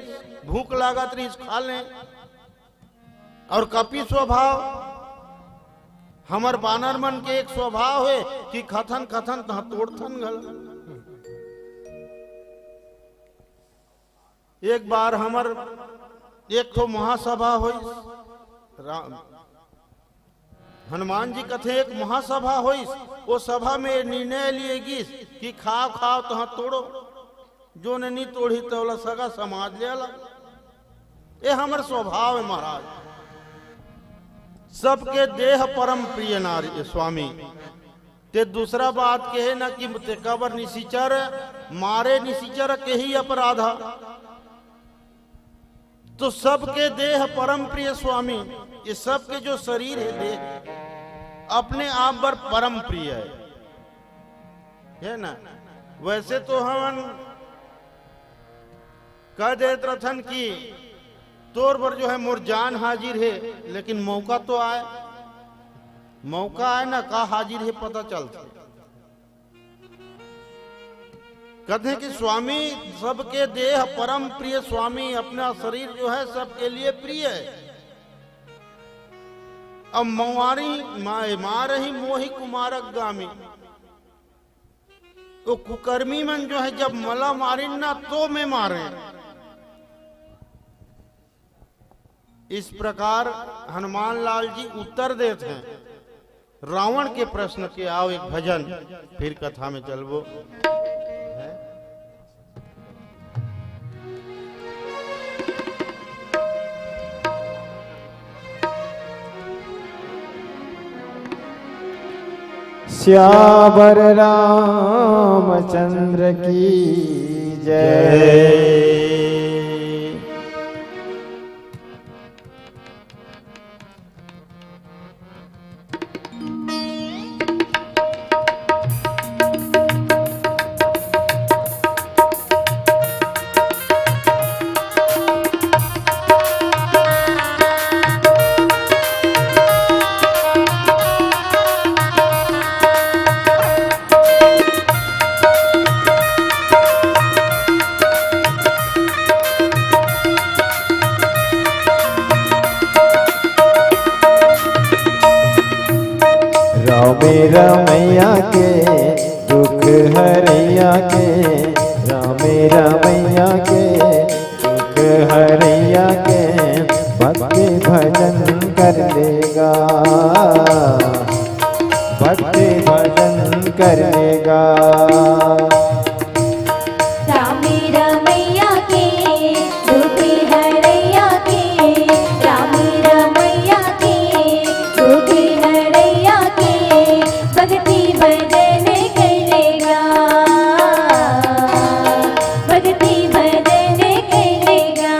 भूख लागत रही, खा लें। और कपि स्वभाव हमर बानर मन के एक स्वभाव है कि खथन खथन तोड़थन गल। एक बार हमर एक तो महासभा हुई, हनुमान जी कथे एक महासभा हुई। वो सभा में निर्णय लिए गिस कि खाओ खाओ तो तोड़ो, जो ने नहीं तोड़ी तो सगा समाज ले ला। ये हमर स्वभाव है महाराज। सबके देह परम प्रिय नारी स्वामी। ते दूसरा बात कहे ना कि ते कबर निशिचर मारे निशिचर के ही अपराधा। तो सबके देह परम प्रिय स्वामी, ये सबके जो शरीर है देह अपने आप पर परम प्रिय है ना। वैसे तो हम कह देत रथन की तौर पर जो है मोर जान हाजिर है, लेकिन मौका तो आए, मौका आए ना का हाजिर है पता चलता। कहते कि स्वामी सबके देह परम प्रिय स्वामी, अपना शरीर जो है सबके लिए प्रिय है। अब मवारी मारही मोहि कुमारक गामी, तो कुकर्मी मन जो है जब मला मारी ना तो मैं मारे। इस प्रकार हनुमान लाल जी उत्तर देते हैं रावण के प्रश्न के। आओ एक भजन फिर कथा में चलबो। श्यावर रामचंद्र की जय। दुख हरैया के रामे रमैया के दुख हरैया के भक्ति भजन कर लेगा, भक्ति भजन कर लेगा। रामे रमैया के दुख हरैया के, रामे रमैया के दुख हरैया के भक्ति भजन करेगा, भक्ति भजन करेगा।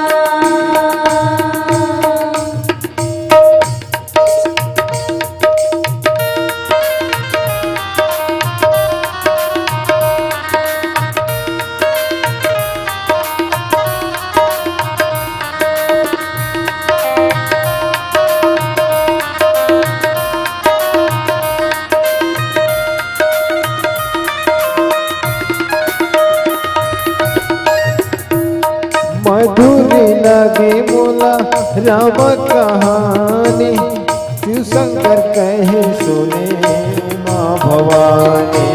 मधुर लगे मोला राम कहानी, शिव शंकर कहे सुने माँ भवानी।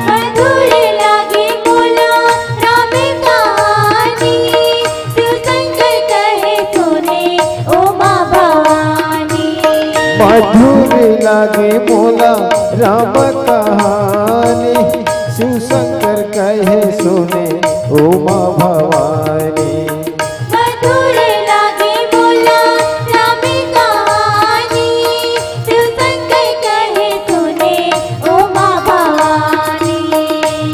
मधुर लागे मोला राम कहानी, शिव शंकर कहे सुने ओ माँ भवानी। मधुर लगे मोला राम कहानी, शिव शंकर कहे सुने ओ माँ भवानी। मधुर लागे मोला राम कहानी, शिव शंकर कहे सुने ओ माँ भवानी।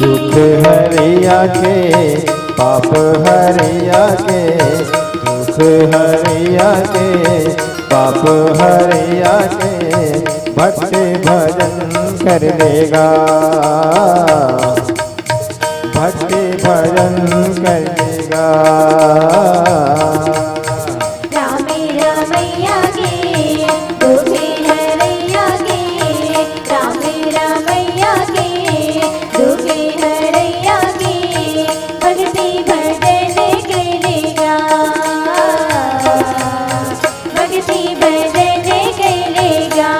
दुख हरैया के पाप हरैया के, दुख हरैया के पाप हरैया के भक्ति भजन कर लेगा, भक्ति भजन कर लेगा। रामे रमैया के दुख हरैया के, रामे रमैया के दुख हरैया के भक्ति भजन करेगा, भक्ति भजन करेगा।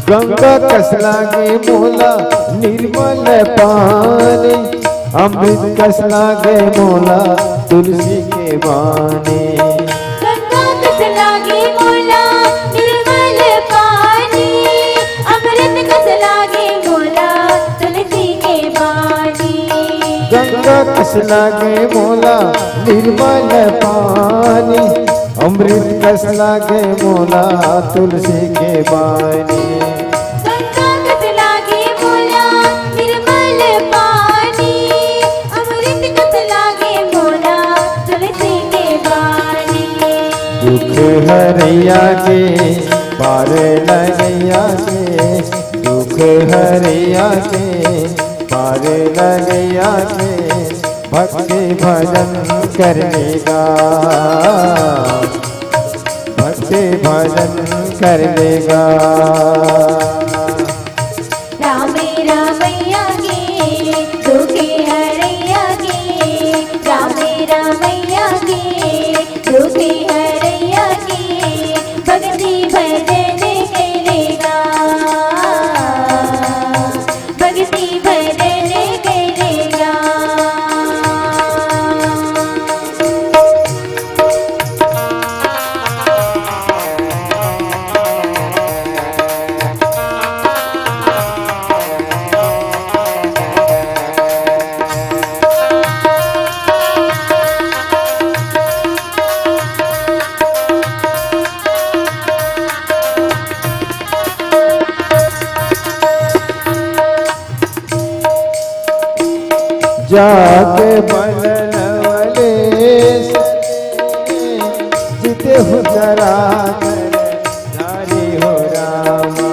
गंगा कस लागे मोला निर्मल पानी, अमृत कस लागे मोला तुलसी के बानी। गंगा कस लागे मोला निर्मल पानी, अमृत कस लागे मोला तुलसी के बानी। गंगा कस लागे मोला निर्मल पानी, अमृत कस लागे मोला तुलसी के बानी। गंगा कस लागे मोला निर्मल पानी, अमृत कस लागे मोला तुलसी के बानी। दुख हरैया के पार लगैया के, दुख हरैया के पार लगैया के भक्ति भजन कर लेगा, भक्ति भजन कर लेगा। रामे रमैया के दुख हरैया के, रामे रमैया के दुख हरैया के भक्ति भजन करेगा, भक्ति भजन करेगा। जाग बलवले जिते हो जरा नारी हो रामा,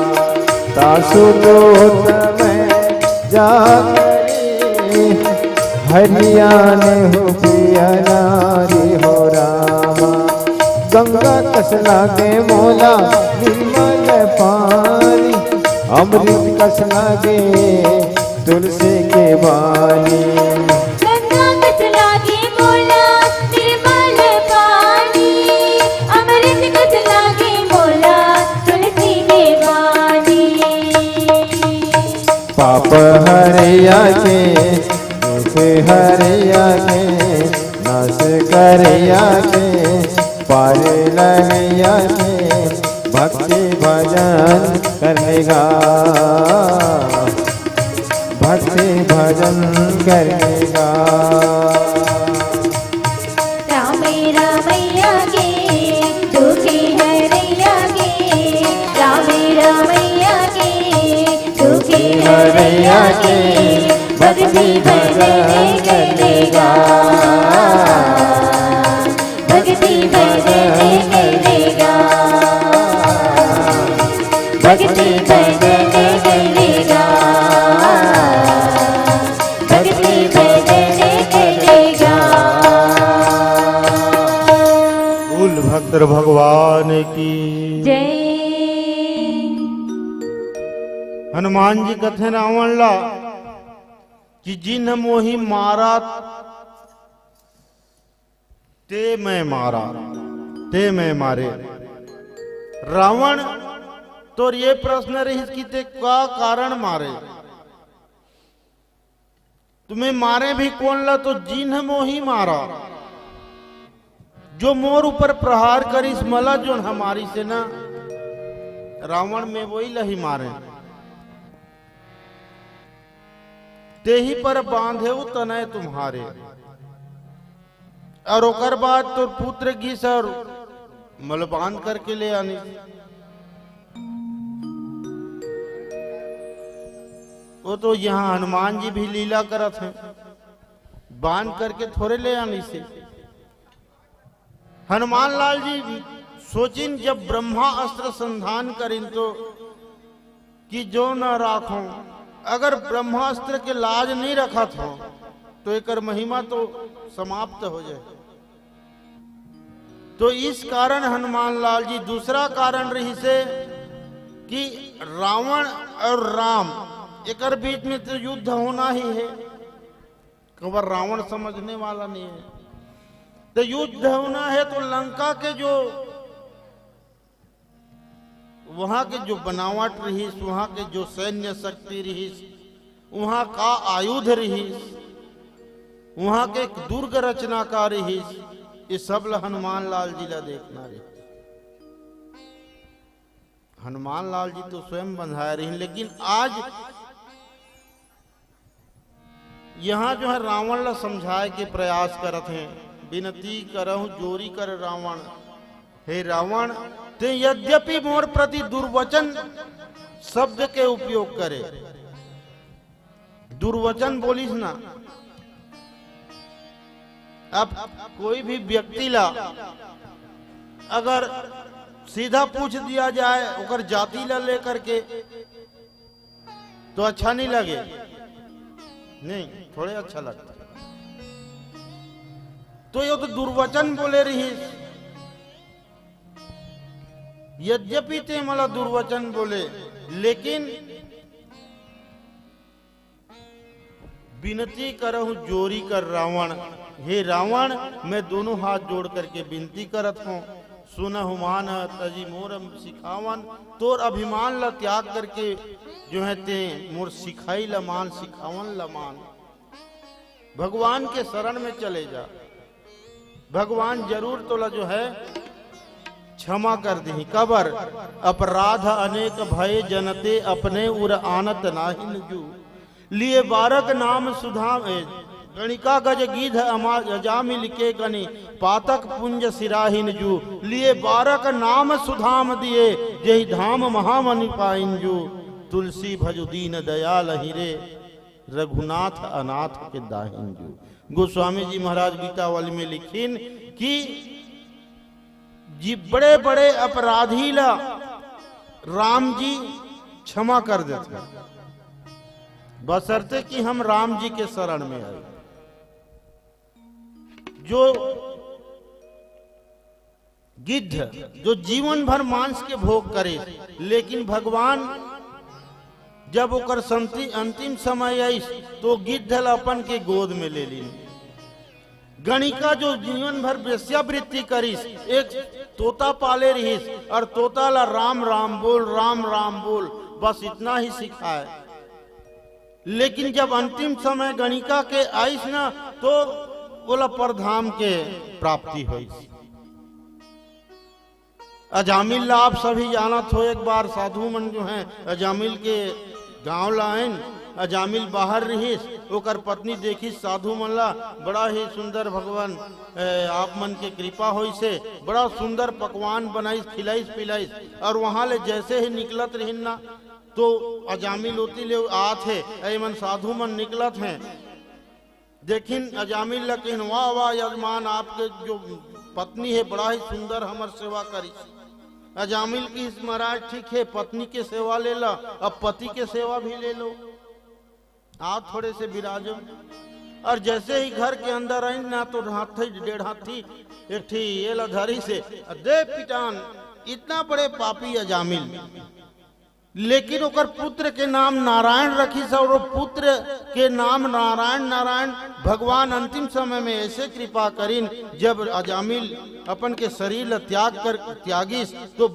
तासु लो तमें ने हो पिया नारी हो रामा। गंगा कस लागे मोला निर्मल पानी, अमृत कस लागे तुलसी के बानी। गंगा कस लागे मोला निर्मल पानी, अमृत कस लागे मोला तुलसी के बानी। पाप हरिया के दुख हरिया के, नाश करिया के पार लगिया के, भक्ति भजन करेगा, भक्ति भजन करेगा। रामे रामैया के दुखी हरैया के, रामे रामैया के दुखी हरैया के, भक्ति भजन करेगा, भक्ति भजन करेगा, भक्ति भजन करेगा, भक्ति भजन करेगा। बोल भद्र भगवान की। जय। हनुमान जी कथे रावण ला कि जिन मोहि मारा ते मैं मारा, ते मैं मारे। रावण तो ये प्रश्न रही कि ते का कारण मारे, तुम्हें मारे भी कौन ला, तो जिन मोहि मारा, जो मोर ऊपर प्रहार करिस मला जो हमारी से ना, रावण में वही लही मारे। ते ही पर बांधे तनय तुम्हारे, और ओकर बाद तो पुत्र घीस और मल बांध करके ले आनी। वो तो यहाँ हनुमान जी भी लीला करत हैं, बांध करके थोड़े ले आनी से। हनुमान लाल जी सोचिन जब ब्रह्मा अस्त्र संधान करिन तो कि जो न राखो, अगर ब्रह्मास्त्र के लाज नहीं रखा था तो एक महिमा तो समाप्त हो जाए। तो इस कारण हनुमान लाल जी, दूसरा कारण रही से कि रावण और राम एक बीच में तो युद्ध होना ही है, कबर रावण समझने वाला नहीं है। तो युद्ध होना है तो लंका के जो वहां के जो बनावट रही, वहां के जो सैन्य शक्ति रही, वहां का आयुध रही, वहां के दुर्ग रचनाकार रही, ये सब हनुमान लाल जी ला देखना रही। हनुमान लाल जी तो स्वयं बंधाए रही, लेकिन आज यहाँ जो है रावण ला समझाए के प्रयास करत हैं। विनती करहु जोरी कर रावण, हे रावण ते यद्यपि मोर प्रति दुर्वचन शब्द के उपयोग करे। दुर्वचन बोलिस ना, अब कोई भी व्यक्ति ला अगर सीधा पूछ दिया जाए ओकर जाति ला लेकर के तो अच्छा नहीं लगे, नहीं थोड़े अच्छा लगता। तो ये तो दुर्वचन बोले रही, यद्यपि ते मला दुर्वचन बोले, लेकिन विनती करहु जोरी कर रावण, हे रावण मैं दोनों हाथ जोड़ करके विनती करत हूं, सुनहु मान तजी मोर सिखावन, तोर अभिमान ला त्याग करके जो है ते मोर सिखाई ला मान, सिखावन ला मान। भगवान के शरण में चले जा, भगवान जरूर तोला जो है क्षमा कर दी। कबर अपराध अनेक भय जनते, अपने उर आनत नाहिन जू, लिए बारक नाम सुधा गणिका गज गीध अजामिल के गनि, पातक पुंज सिराहिन जू, लिए बारक नाम सुधाम दिए, जही धाम महामनि पाइन जू, तुलसी भजु दीन दयाल हिरे, रघुनाथ अनाथ के दाहिन जू। गोस्वामी जी महाराज गीतावली में लिखीन कि जी बड़े बड़े अपराधी ला राम जी क्षमा कर देते, बशर्ते कि हम राम जी के शरण में आए। जो गिद्ध जो जीवन भर मांस के भोग करे, लेकिन भगवान जब ओकर अंतिम समय आई तो गिद्ध अपन के गोद में ले ली। गणिका जो जीवन भर वेश्यावृत्ति करीस, एक तोता पाले रहीस और तोता ला राम राम बोल, राम राम बोल, बस इतना ही सिखाए। लेकिन जब अंतिम समय गणिका के आईस ना तो बोला परधाम के प्राप्ति हुई। अजामिल ला आप सभी जानत हो, एक बार साधु मन जो हैं अजामिल के गांव लाइन, अजामिल बाहर रहीस, ओकर पत्नी देखी साधु मन ला, बड़ा ही सुंदर भगवान आप मन के कृपा होई से बड़ा सुंदर पकवान बनाईस, खिलाईस पिलाईस, और वहां ले जैसे ही निकलत रहीन ना तो अजामिल होती ले आत है, ऐ मन साधु मन निकलत हैं, देखिन अजामिल ला कहिन वाह वाह यजमान, आपके जो पत्नी है बड़ा ही सुंदर हमर सेवा करी। अजामिल की इस महाराज ठीक है, पत्नी के सेवा ले ला, अब पति के सेवा भी ले लो, आप थोड़े से विराजो। और जैसे ही घर के अंदर आई ना तो हाथी डेढ़ हाथी एक थी ये लधारी से दे पिटान, इतना बड़े पापी अजामिल, लेकिन ओकर पुत्र के नाम नारायण रखी से, और पुत्र के नाम नारायण नारायण भगवान अंतिम समय में ऐसे कृपा करीन, जब अजामिल अपन के शरीर त्याग कर त्यागिस तो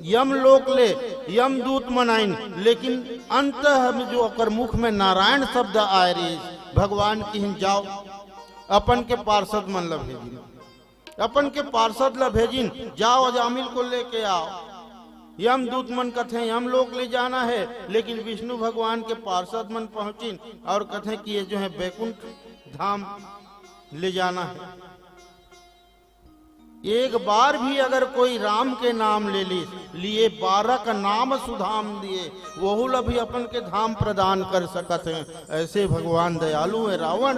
यम लोक ले यम दूत मनाइन, लेकिन अंत में जो ओकर मुख में नारायण शब्द आए रही, भगवान की जाओ अपन के पार्षद मन ला भेजिन, अपन के पार्षद ला भेजिन, जाओ अजामिल को लेके आओ। यम दूत मन कथे हम लोग ले जाना है, लेकिन विष्णु भगवान के पार्षद मन पहुंचिन और कथे कि ये जो है बैकुंठ धाम ले जाना है। एक बार भी अगर कोई राम के नाम ले लिए 12 का नाम सुधाम दिए, वह भी अपन के धाम प्रदान कर सकते हैं। ऐसे भगवान दयालु है। रावण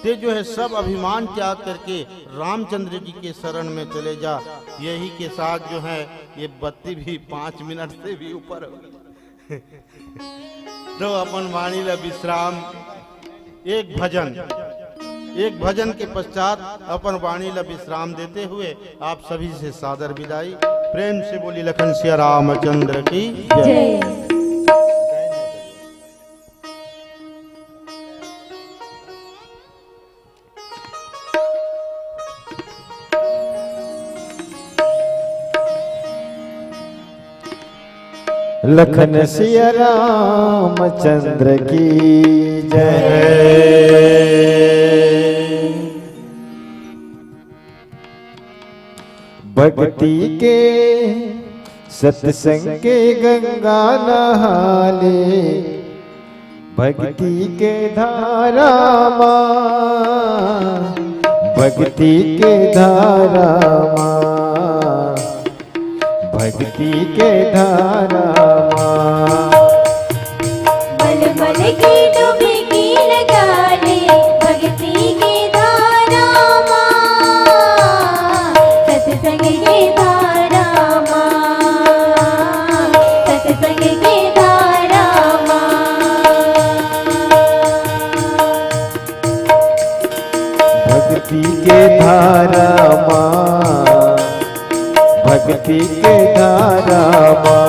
ते जो है सब अभिमान त्याग करके रामचंद्र जी के शरण में चले जा। यही के साथ जो है ये बत्ती भी 5 मिनट से भी ऊपर हो गई। तो अपन वाणी ला विश्राम, एक भजन के पश्चात अपन वाणी ला विश्राम देते हुए आप सभी से सादर विदाई। प्रेम से बोली लखन सिया रामचंद्र की जय। लखन सिया रामचंद्र की जय। भक्ति के सत्संग के गंगा नहाले, भक्ति के धारा माँ, भक्ति के धारा माँ, भक्ति के धारा माँ। मलमल की डुबकी लगा ले, भक्ति की धारा माँ, सत्संग की धारा माँ, सत्संग की धारा माँ। भक्ति के धारा माँ, भक्ति के धारा माँ,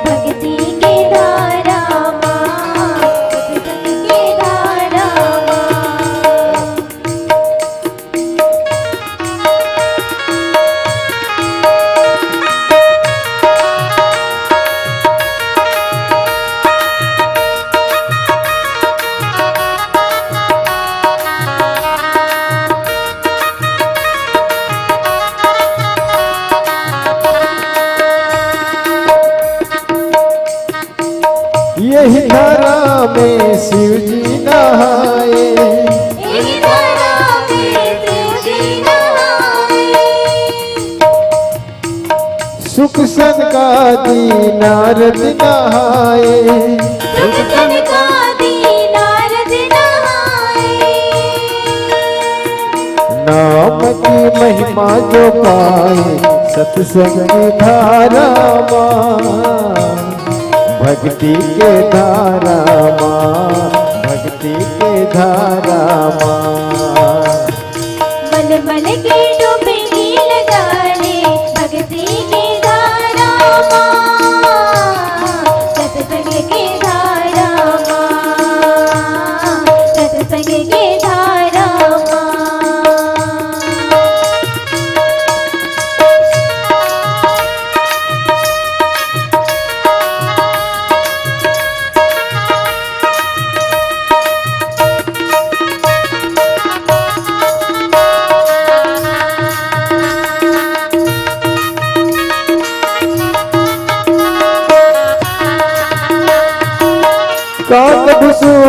भक्ति के धारा माँ, सत्संग के धारा माँ। यही धारा में शिव जी नहाए, यही धारा में शिव जी नहाए। सुख सनकादि नारद नहाए, सुख सनकादि नारद नहाए। नाम की महिमा जो पाए, सत्संग की धारा माँ, भक्ति के धारा माँ, भक्ति के धारा माँ।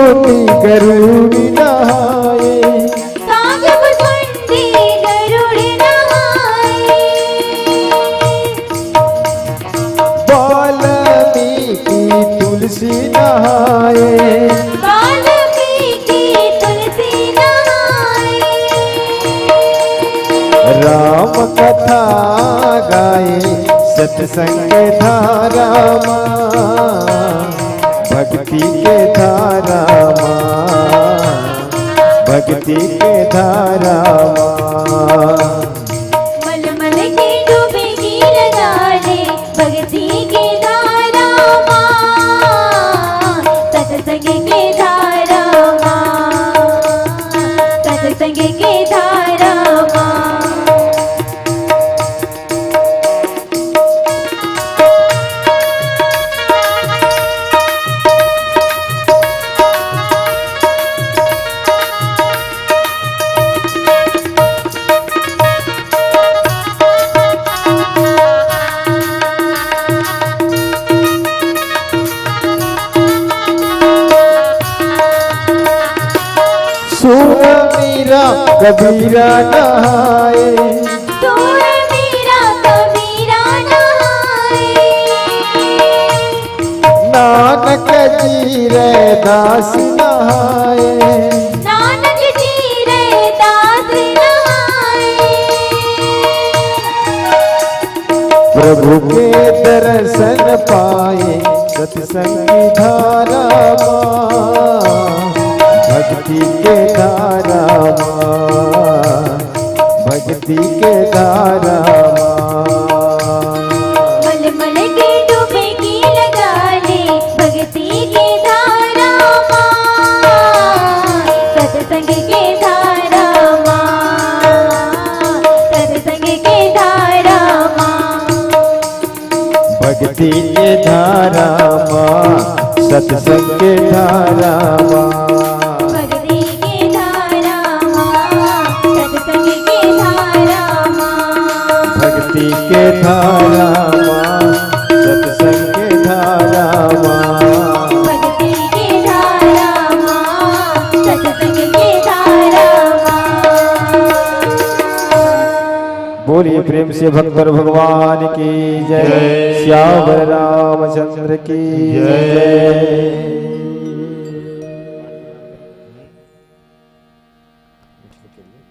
सुनी गरुड़ नहाए, साजब सुंदी गरुड़ नहाए, वाल्मीकि तुलसी नहाए, वाल्मीकि तुलसी नहाए, राम कथा गाए सत्संग धारा माँ, भक्ति के धारा माँ, भक्ति के धारा माँ। मलमल की डुबकी लगा ले भक्ति की धारा माँ, सत्संग की धारा माँ, सत्संग की धारा माँ। सुन मीरा कबीरा नहाए, सुन मीरा कबीरा नहाए, नानक जी रे दास नहाए, नानक जी रे दास नहाए, प्रभु के दर्शन पाए सत्संग की धारा माँ, भक्ति के धारा माँ, भक्ति के धारा माँ। मलमल की डुबकी लगा ले भक्ति की धारा माँ, सत्संग की धारा माँ, सत्संग की धारा माँ। भक्ति के धारा माँ, सत्संग के धारा माँ, भक्ति की धारा माँ, सत्संग की धारा माँ। भक्ति के धारा माँ, सत्संग के धारा माँ। भक्ति की धारा माँ, सत्संग की धारा माँ। बोलिए प्रेम से भक्तर भगवान की जय, श्याम रामचंद्र की जय।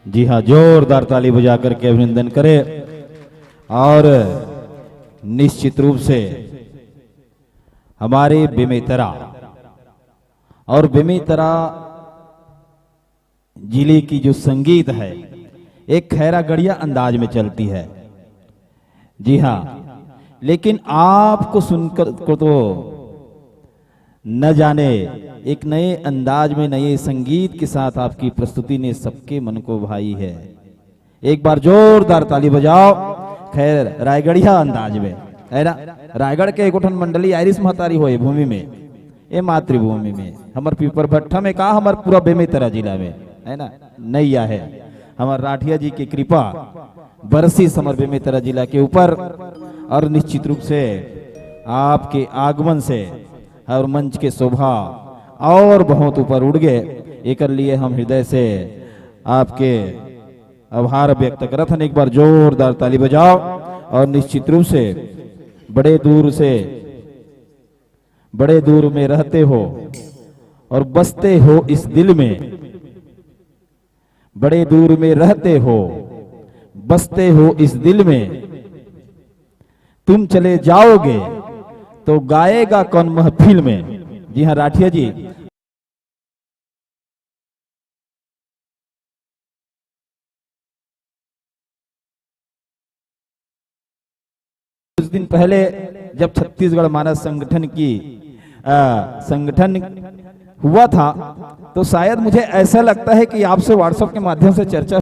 जी हाँ, जोरदार ताली बजा करके अभिनंदन करें। और निश्चित रूप से हमारे बेमेतरा और बेमेतरा जिले की जो संगीत है एक खैरा गढ़िया अंदाज में चलती है। जी हाँ, लेकिन आपको सुनकर को तो न जाने एक नए अंदाज में नए संगीत के साथ आपकी प्रस्तुति ने सबके मन को भाई है। एक बार जोरदार ताली बजाओ। खैर रायगढ़िया अंदाज में है ना, रायगढ़ के एकोठन मंडली आयरिस महतारी होए भूमि में, ये मातृभूमि में हमर पीपर भट्ठा में कहा हमार पूरा बेमेतरा जिला में है ना नैया है। हमार राठिया जी की कृपा बरसी समर बेमेतरा जिला के ऊपर, और निश्चित रूप से आपके आगमन से और मंच के शोभा और बहुत ऊपर उड़ गए। एक लिए हम हृदय से आपके आभार व्यक्त करत हन। एक बार जोरदार ताली बजाओ। और निश्चित रूप से बड़े दूर में रहते हो और बसते हो इस दिल में, बड़े दूर में रहते हो बसते हो इस दिल में, तुम चले जाओगे तो गाएगा कौन महफिल में। जी हाँ राठिया जी, कुछ दिन पहले जब छत्तीसगढ़ मानस संगठन हुआ था तो शायद मुझे ऐसा लगता है कि आपसे व्हाट्सएप के माध्यम से चर्चा